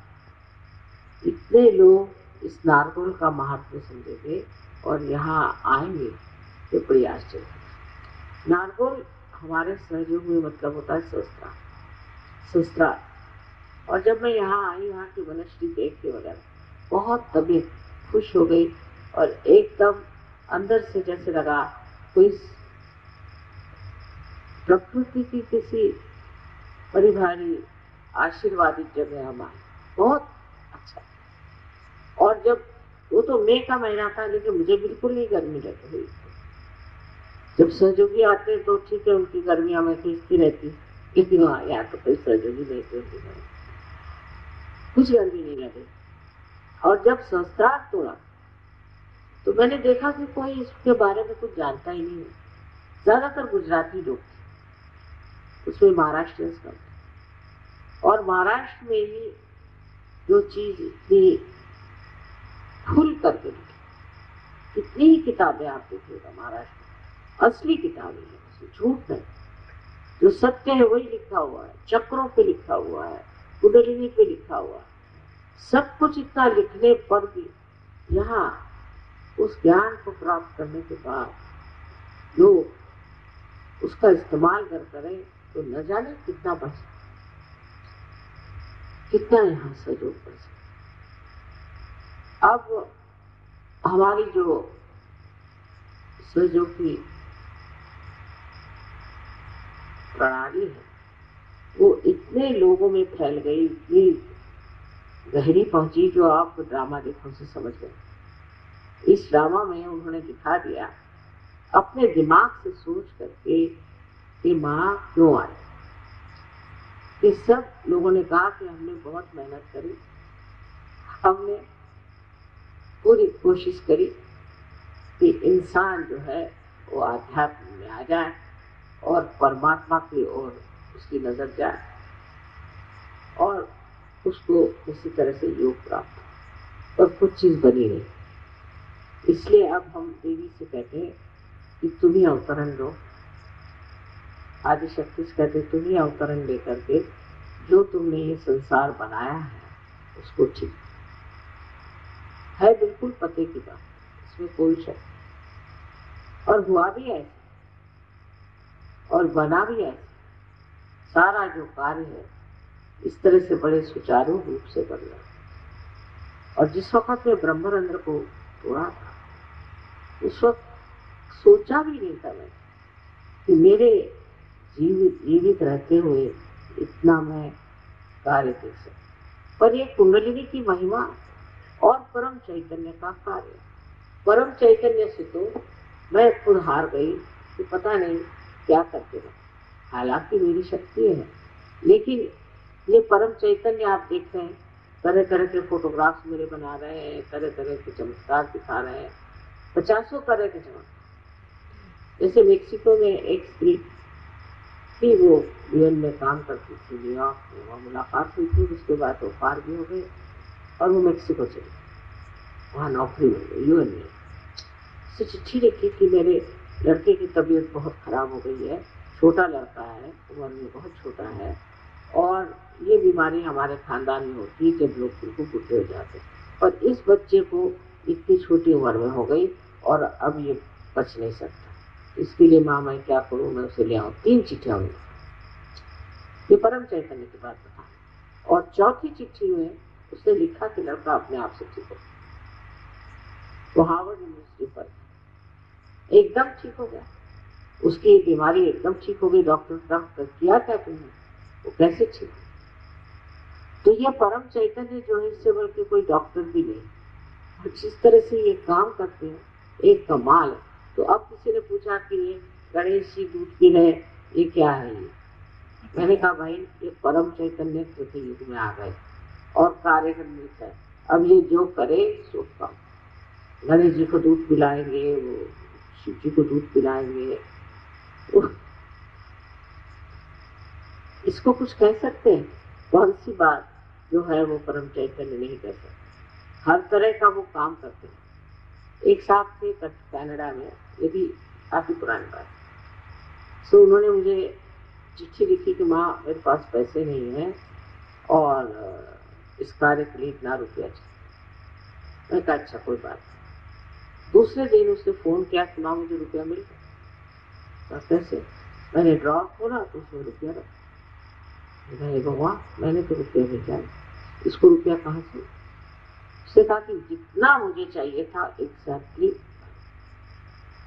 B: इतने लोग इस नारगोल का महत्व समझेंगे और यहाँ आएंगे, ये बड़ी आश्चर्य है। नारगोल हमारे सहयोग में मतलब होता है शस्त्रा। और जब मैं यहाँ आई, यहाँ की वनस्पति देख के वगैरह बहुत तबीयत खुश हो गई, और एकदम अंदर से जैसे लगा कोई प्रकृति की किसी बड़ी भारी आशीर्वादित जगह हम आए, बहुत अच्छा। और जब वो तो मई का महीना था, लेकिन मुझे बिल्कुल नहीं गर्मी लग रही। जब सहयोगी आते तो ठीक है, उनकी गर्मी हमें खींचती रहती, लेकिन वहाँ यहाँ तो कोई सहयोगी नहीं थे, उनकी गर्मी कुछ गर्मी नहीं लगी। और जब सहस्त्रार्थ तोड़ा तो मैंने देखा कि कोई इसके बारे में कुछ जानता ही नहीं है, ज्यादातर गुजराती लोग थे, उसमें महाराष्ट्रियंस कम थे। और महाराष्ट्र में ही जो चीज इतनी खुल करके लिखी, कितनी ही किताबें आप देखिएगा महाराष्ट्र में, असली किताबें हैं, उसमें झूठ नहीं, जो सत्य है वही लिखा हुआ है, चक्रों पे लिखा हुआ है, कुंडलिनी पे लिखा हुआ है, सब कुछ इतना लिखने पर भी यहाँ उस ज्ञान को प्राप्त करने के बाद लोग उसका इस्तेमाल करें तो न जाने कितना बच, कितना यहाँ सहयोग बढ़ सकता। अब हमारी जो सहयोग की प्रणाली है वो इतने लोगों में फैल गई, इतनी गहरी पहुंची, जो आप ड्रामा देखने से समझ गए। इस ड्रामा में उन्होंने दिखा दिया अपने दिमाग से सोच करके कि माँ क्यों आई। कि सब लोगों ने कहा कि हमने बहुत मेहनत करी, हमने पूरी कोशिश करी कि इंसान जो है वो आध्यात्म में आ जाए और परमात्मा की ओर उसकी नजर जाए और उसको किसी तरह से योग प्राप्त हो, और कुछ चीज बनी नहीं। इसलिए अब हम देवी से कहते हैं कि तुम ही अवतरण लो, आदिशक्ति से कहते तुम ही अवतरण लेकर के जो तुमने ये संसार बनाया है उसको ठीक है। बिल्कुल पते की बात, इसमें कोई शक नहीं। और हुआ भी ऐसे और बना भी ऐसे, सारा जो कार्य है इस तरह से बड़े सुचारू रूप से बन रहा। और जिस वक्त में ब्रह्मरंध्र को तोड़ा था, उस वक्त सोचा भी नहीं था मैं कि मेरे जीवित रहते हुए इतना मैं कार्य देख सकता। पर ये कुंडलिनी की महिमा और परम चैतन्य का कार्य, परम चैतन्य से तो मैं खुद हार गई कि पता नहीं क्या करते रहे। हालांकि मेरी शक्ति है, लेकिन ये परम चैतन्य आप देख रहे हैं, तरह तरह के फोटोग्राफ्स मेरे बना रहे हैं, तरह तरह के चमत्कार दिखा रहे हैं, 50 तरह के चमत्कार। जैसे मेक्सिको में एक स्त्री थी, वो यूएन में काम करती थी, न्यूयॉर्क में, वहाँ मुलाकात हुई थी, उसके बाद वो पार भी हो गई और वो मेक्सिको चली, वहाँ नौकरी मिल गई यूएन में। उससे चिट्ठी लिखी कि मेरे लड़के की तबीयत बहुत खराब हो गई है, छोटा लड़का है, उम्र में बहुत छोटा है, और ये बीमारी हमारे खानदान में होती है जब लोग बिल्कुल बुढ़े हो जाते हैं, और इस बच्चे को इतनी छोटी उम्र में हो गई और अब ये बच नहीं सकता। इसके लिए माँ मैं क्या करूँ, मैं उसे ले आऊँ। 3 चिट्ठियाँ हुई, ये परम चैतन्य की बात बता। और चौथी चिट्ठी में उसने लिखा कि लड़का अपने आप से ठीक हो। वो हार्वर्ड यूनिवर्सिटी पर एकदम ठीक हो गया, उसकी बीमारी एकदम ठीक हो गई। डॉक्टर किया क्या तुमने, वो कैसे ठीक हो? तो ये परम चैतन्य जो है, इससे बढ़ के कोई डॉक्टर भी नहीं, और जिस तरह से ये काम करते हैं एक कमाल है। तो अब किसी ने पूछा कि ये गणेश जी दूध पी रहे, ये क्या है? ये मैंने कहा भाई ये परम चैतन्य के युग में आ गए और कार्य करने है। अब ये जो करे सो काम। गणेश जी को दूध पिलाएंगे, वो शिव जी को दूध पिलाएंगे, इसको कुछ कह सकते हैं? कौन सी बात जो है वो परम चैतन्य नहीं कर सकते? हर तरह का वो काम करते हैं। एक साहब थे कनाडा में, ये भी काफी पुरानी बात। सो उन्होंने मुझे चिट्ठी लिखी कि माँ मेरे पास पैसे नहीं है और इस कार्य के लिए इतना रुपया चाहिए। मैं कहा अच्छा कोई बात नहीं। दूसरे दिन उसने फोन किया कि माँ मुझे रुपया मिल गया। कैसे? मैंने ड्रॉ खोला तो उसमें रुपया रखा। हे भगवान, मैंने तो रुपया भेजा, इसको रुपया कहाँ से? उसने कहा कि जितना मुझे चाहिए था एग्जैक्टली।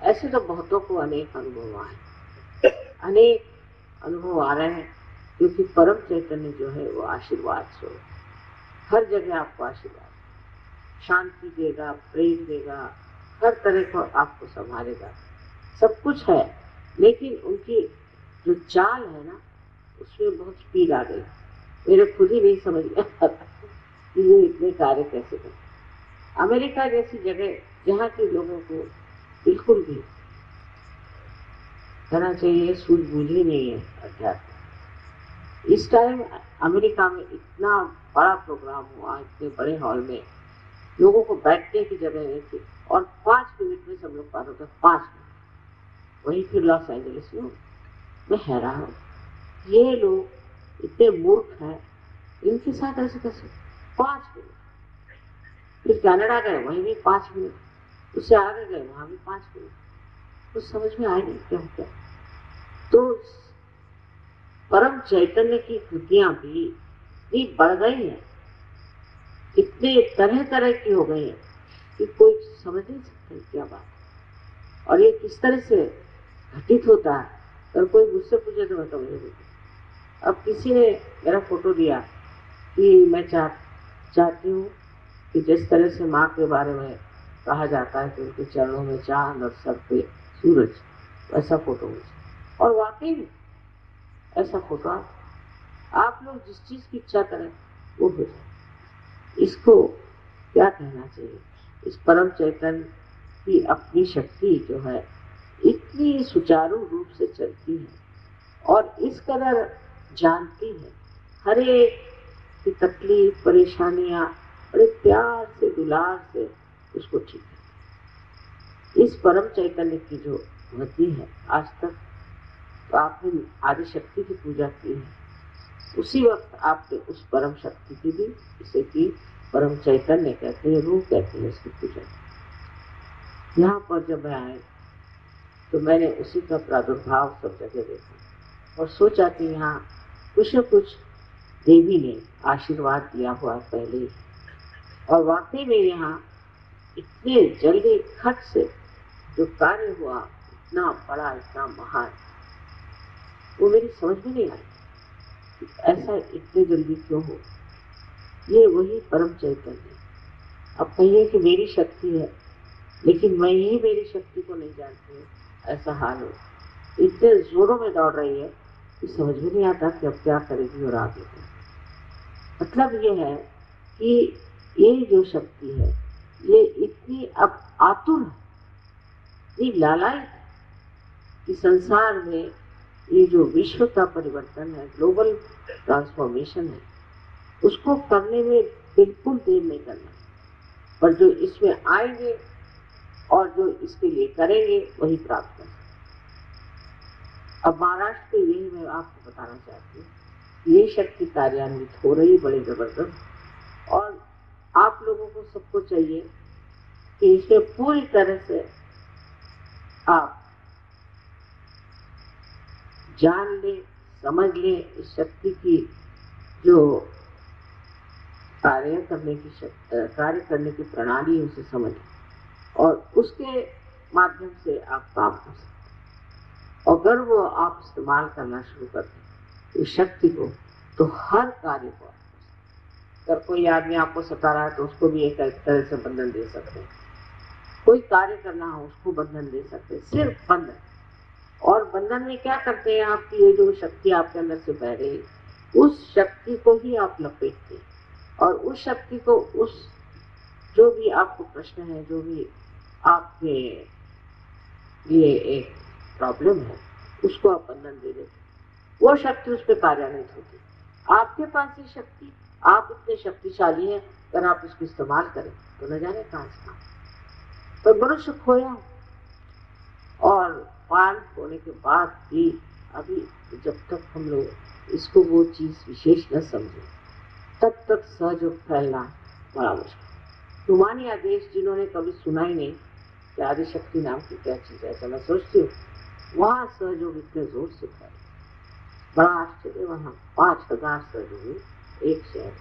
B: ऐसे तो बहुतों को अनेक अनुभव आए, अनेक अनुभव आ रहे हैं, क्योंकि परम चैतन्य जो है वो आशीर्वाद स्वरूप, हर जगह आपको आशीर्वाद, शांति देगा, प्रेम देगा, हर तरह को आपको संभालेगा, सब कुछ है। लेकिन उनकी जो चाल है ना, उसमें बहुत स्पीड आ गई। मेरे खुद ही नहीं समझ में आता कि ये इतने कार्य कैसे करते। अमेरिका जैसी जगह जहाँ के लोगों को बिल्कुल भी कहना चाहिए सूझबूझ ही नहीं है अध्यात्म। इस टाइम अमेरिका में इतना बड़ा प्रोग्राम हुआ, इतने बड़े हॉल में लोगों को बैठने की जगह नहीं थी, और 5 मिनट में सब लोग पार होता, 5 मिनट। वहीं फिर लॉस एंजलिस में मैं हैरान हूँ, ये लोग इतने मूर्ख हैं, इनके साथ ऐसे कैसे 5 मिनट। फिर कनाडा गए, वहीं भी 5 मिनट, उससे आगे गए, वहां भी 5 मिनट। कुछ समझ में आए नहीं क्या क्या। तो परम चैतन्य की कृतियां भी बढ़ गई हैं, इतने तरह तरह की हो गई हैं कि कोई समझ नहीं सकता क्या बात। और ये किस तरह से घटित होता है, अगर कोई मुझसे पूछे तो मैं समझ नहीं सकती। अब किसी ने मेरा फोटो दिया कि मैं चाहती हूँ कि जिस तरह से माँ के बारे में कहा जाता है कि उनके चरणों में चांद और सर पे सूरज, ऐसा फोटो मुझे। और वाकई में ऐसा फोटो आप लोग जिस चीज की इच्छा करें वो हो जाए। इसको क्या कहना चाहिए? इस परम चैतन्य की अपनी शक्ति जो है इतनी सुचारू रूप से चलती है और इस कदर जानती है हर एक की तकलीफ परेशानियां, बड़े प्यार से दुलार से उसको ठीक है। इस परम चैतन्य की जो गति है, आज तक तो आपने आदि शक्ति की पूजा की है, उसी वक्त आपने उस परम शक्ति की भी, इसे की परम चैतन्य कहते हैं, रूह कहते हैं इसकी पूजा। यहाँ पर जब मैं आए तो मैंने उसी का प्रादुर्भाव सब जगह देखा और सोचा कि यहाँ कुछ न कुछ देवी ने आशीर्वाद दिया हुआ पहले ही। और वाकई में यहाँ इतने जल्दी खट से जो कार्य हुआ इतना बड़ा, इतना महान, वो मेरी समझ में नहीं आई कि ऐसा इतने जल्दी क्यों हो। ये वही परम चैतन्य। अब कहिए कि मेरी शक्ति है, लेकिन मैं ही मेरी शक्ति को नहीं जानती हूँ, ऐसा हाल हो। इतने जोरों में दौड़ रही है कि समझ में नहीं आता कि अब क्या करेगी और आगे क्या। मतलब ये है कि ये जो शक्ति है ये इतनी अब आतुर है, इतनी लालायित है कि संसार में ये जो विश्व का परिवर्तन है, ग्लोबल ट्रांसफॉर्मेशन है, उसको करने में बिल्कुल देर नहीं करना, पर जो इसमें आएंगे और जो इसके लिए करेंगे वही प्राप्त कर सकते। अब महाराष्ट्र में यही मैं आपको बताना चाहती हूँ, ये शक्ति कार्यान्वित हो रही बड़े जबरदस्त, और आप लोगों को सबको चाहिए कि इसमें पूरी तरह से आप जान ले, समझ ले इस शक्ति की जो कार्य करने की प्रणाली है, उसे समझ और उसके माध्यम से आप काम कर सकते। अगर वो आप इस्तेमाल करना शुरू कर दें इस शक्ति को, तो हर कार्य को आप कर सकते। अगर कोई आदमी आपको सता रहा है तो उसको भी एक तरह से बंधन दे सकते हैं। कोई कार्य करना हो उसको बंधन दे सकते हैं, सिर्फ बंधन। और बंधन में क्या करते हैं, आपकी ये जो शक्ति आपके अंदर से बह रही, उस शक्ति को ही आप लपेटते हैं, और उस शक्ति को, उस जो भी आपको प्रश्न है, जो भी आपके लिए एक प्रॉब्लम है, उसको आप बंधन दे देते, वो शक्ति उस पर कार्यान्वित होती। आपके पास ये शक्ति, आप इतने शक्तिशाली हैं, अगर आप इसको इस्तेमाल करें तो न जाने कहां से। तो मनुष्य खोया, और पान होने के बाद भी अभी जब तक हम लोग इसको वो चीज विशेष न समझे, तब तक सहयोग फैलना बड़ा मुश्किल। रूमानी आदेश जिन्होंने कभी सुना ही नहीं कि आदिशक्ति नाम की क्या चीज है, ऐसा मैं सोचती हूँ, वहां सहयोग इतने जोर से फैला, बड़ा आश्चर्य। वहां 5000 सहयोगी एक शहर,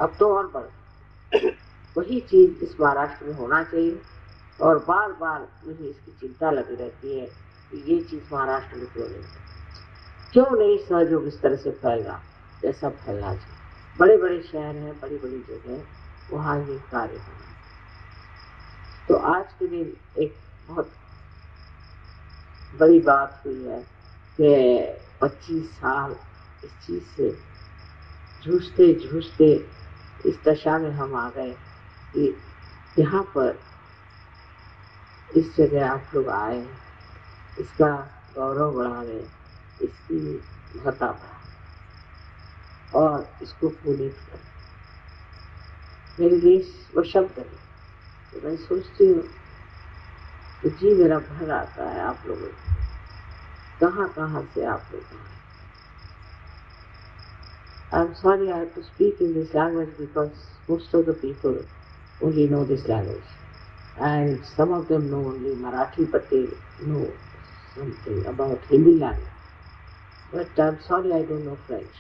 B: अब तो और बढ़। वही चीज इस महाराष्ट्र में होना चाहिए, और बार बार मुझे इसकी चिंता लगी रहती है कि ये चीज महाराष्ट्र में क्यों नहीं सहयोग इस तरह से फैल रहा जैसा फैलना चाहिए। बड़े बड़े शहर हैं, बड़ी बड़ी जगह, वहां ये कार्य होना। तो आज के दिन एक बहुत बड़ी बात हुई है कि 25 साल इस चीज से जूझते जूझते इस दशा में हम आ गए कि यहाँ पर इस जगह आप लोग आए, इसका गौरव बढ़ा रहे, इसकी महत्ता बढ़ा और इसको पुनीत कर। मेरे देश वो शब्द है, तो मैं सोचती हूँ तो जी मेरा भर आता है आप लोगों को, कहाँ कहाँ से आप लोग आए। I'm sorry I have to speak in this language because most of the people only know this language. And some of them know only Marathi, but they know something about Hindi language. But I'm sorry I don't know French.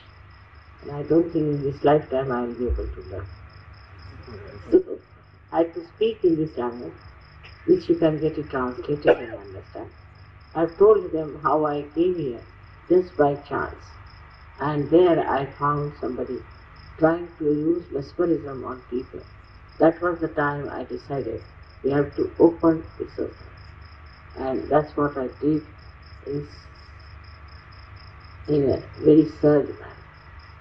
B: And I don't think in this lifetime I will be able to learn. So I have to speak in this language, which you can get it translated and understand. I've told them how I came here just by chance. And there I found somebody trying to use mesmerism on people. That was the time I decided we have to open the circle. And that's what I did in a very surge manner.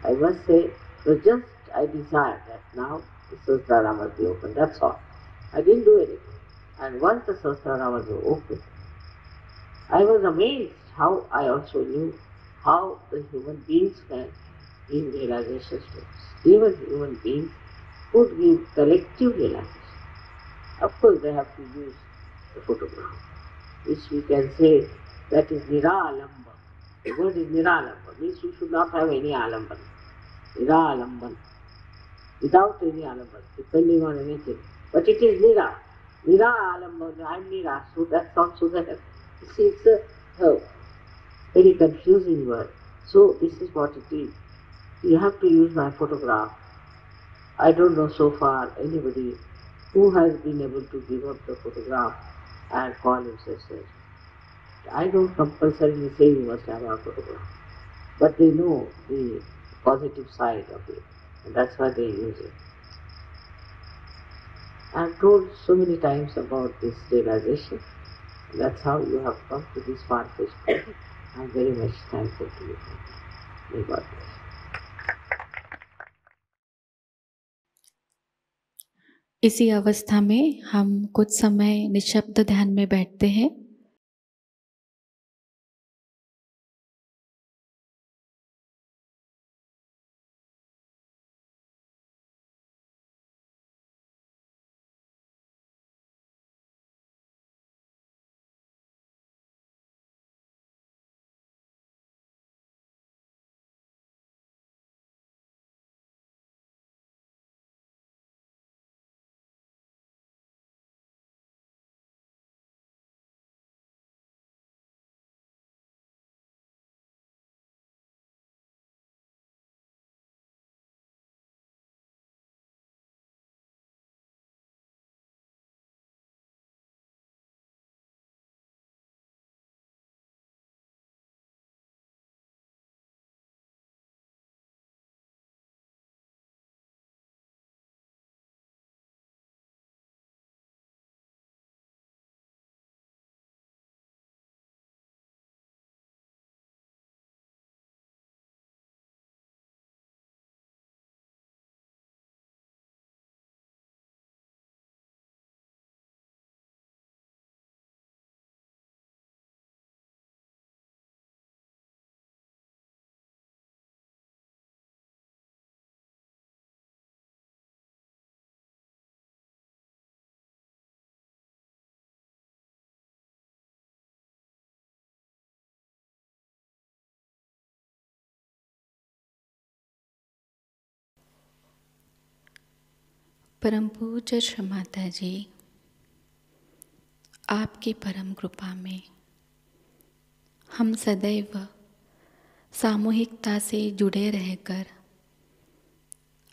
B: I must say, so just I desired that now the Sahasrara must be open, that's all. I didn't do anything. And once the Sahasrara was open, I was amazed how I also knew how the human beings can give realization steps. Even human beings could give collective realization. Of course, they have to use the photograph, which we can say that is niralamba. The word is niralamba, means you should not have any alamban. Niralamban, without any alamban, depending on anything. But it is nira. Nira alamban, I am nira, so that sounds so that. See, it's a very confusing word. So this is what it is. You have to use my photograph. I don't know so far anybody who has been able to give up the photograph and call himself surgeon. I don't compulsorily say you must have a photograph, but they know the positive side of it, and that's why they use it. I've told so many times about this realization. That's how you have come to this far-fetched point. I'm very much thankful to you. May God bless.
A: इसी अवस्था में हम कुछ समय निशब्द ध्यान में बैठते हैं। परम पूज्य श्री माता जी, आपकी परम कृपा में हम सदैव सामूहिकता से जुड़े रहकर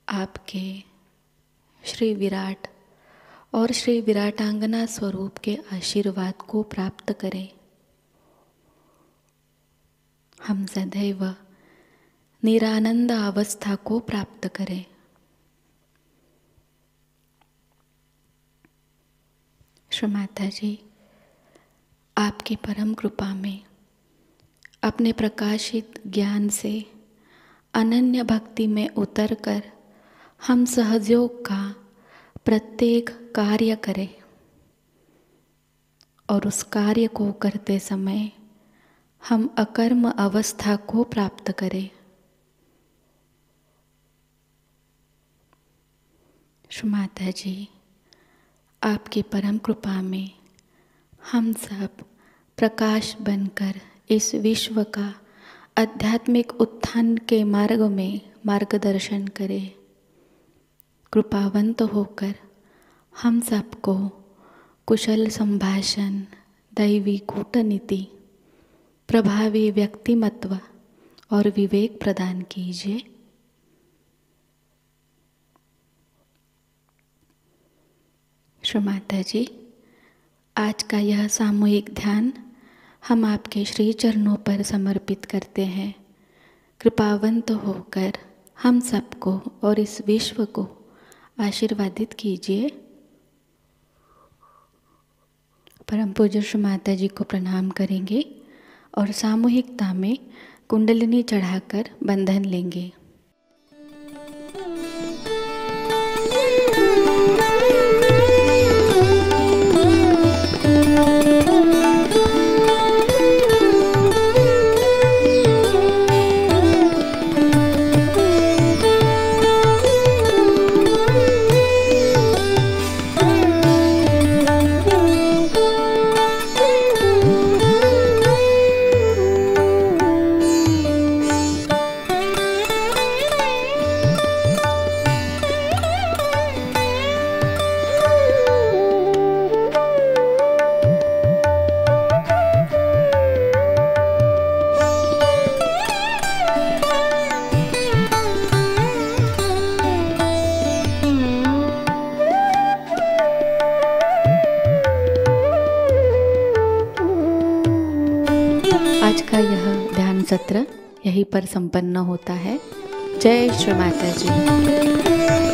A: आपके श्री विराट और श्री विराटांगना स्वरूप के आशीर्वाद को प्राप्त करें। हम सदैव निरानंद अवस्था को प्राप्त करें। श्री माता जी, आपकी परम कृपा में अपने प्रकाशित ज्ञान से अनन्य भक्ति में उतरकर हम सहयोग का प्रत्येक कार्य करें और उस कार्य को करते समय हम अकर्म अवस्था को प्राप्त करें। श्री माता जी, आपकी परम कृपा में हम सब प्रकाश बनकर इस विश्व का आध्यात्मिक उत्थान के मार्ग में मार्गदर्शन करें। कृपावंत होकर हम सबको कुशल संभाषण, दैवी कूटनीति, प्रभावी व्यक्तिमत्व और विवेक प्रदान कीजिए। श्री माता जी, आज का यह सामूहिक ध्यान हम आपके श्री चरणों पर समर्पित करते हैं। कृपावंत होकर हम सबको और इस विश्व को आशीर्वादित कीजिए। परम पूज्य श्री माता जी को प्रणाम करेंगे और सामूहिकता में कुंडलिनी चढ़ाकर बंधन लेंगे। का यह ध्यान सत्र यहीं पर संपन्न होता है। जय श्री माता जी।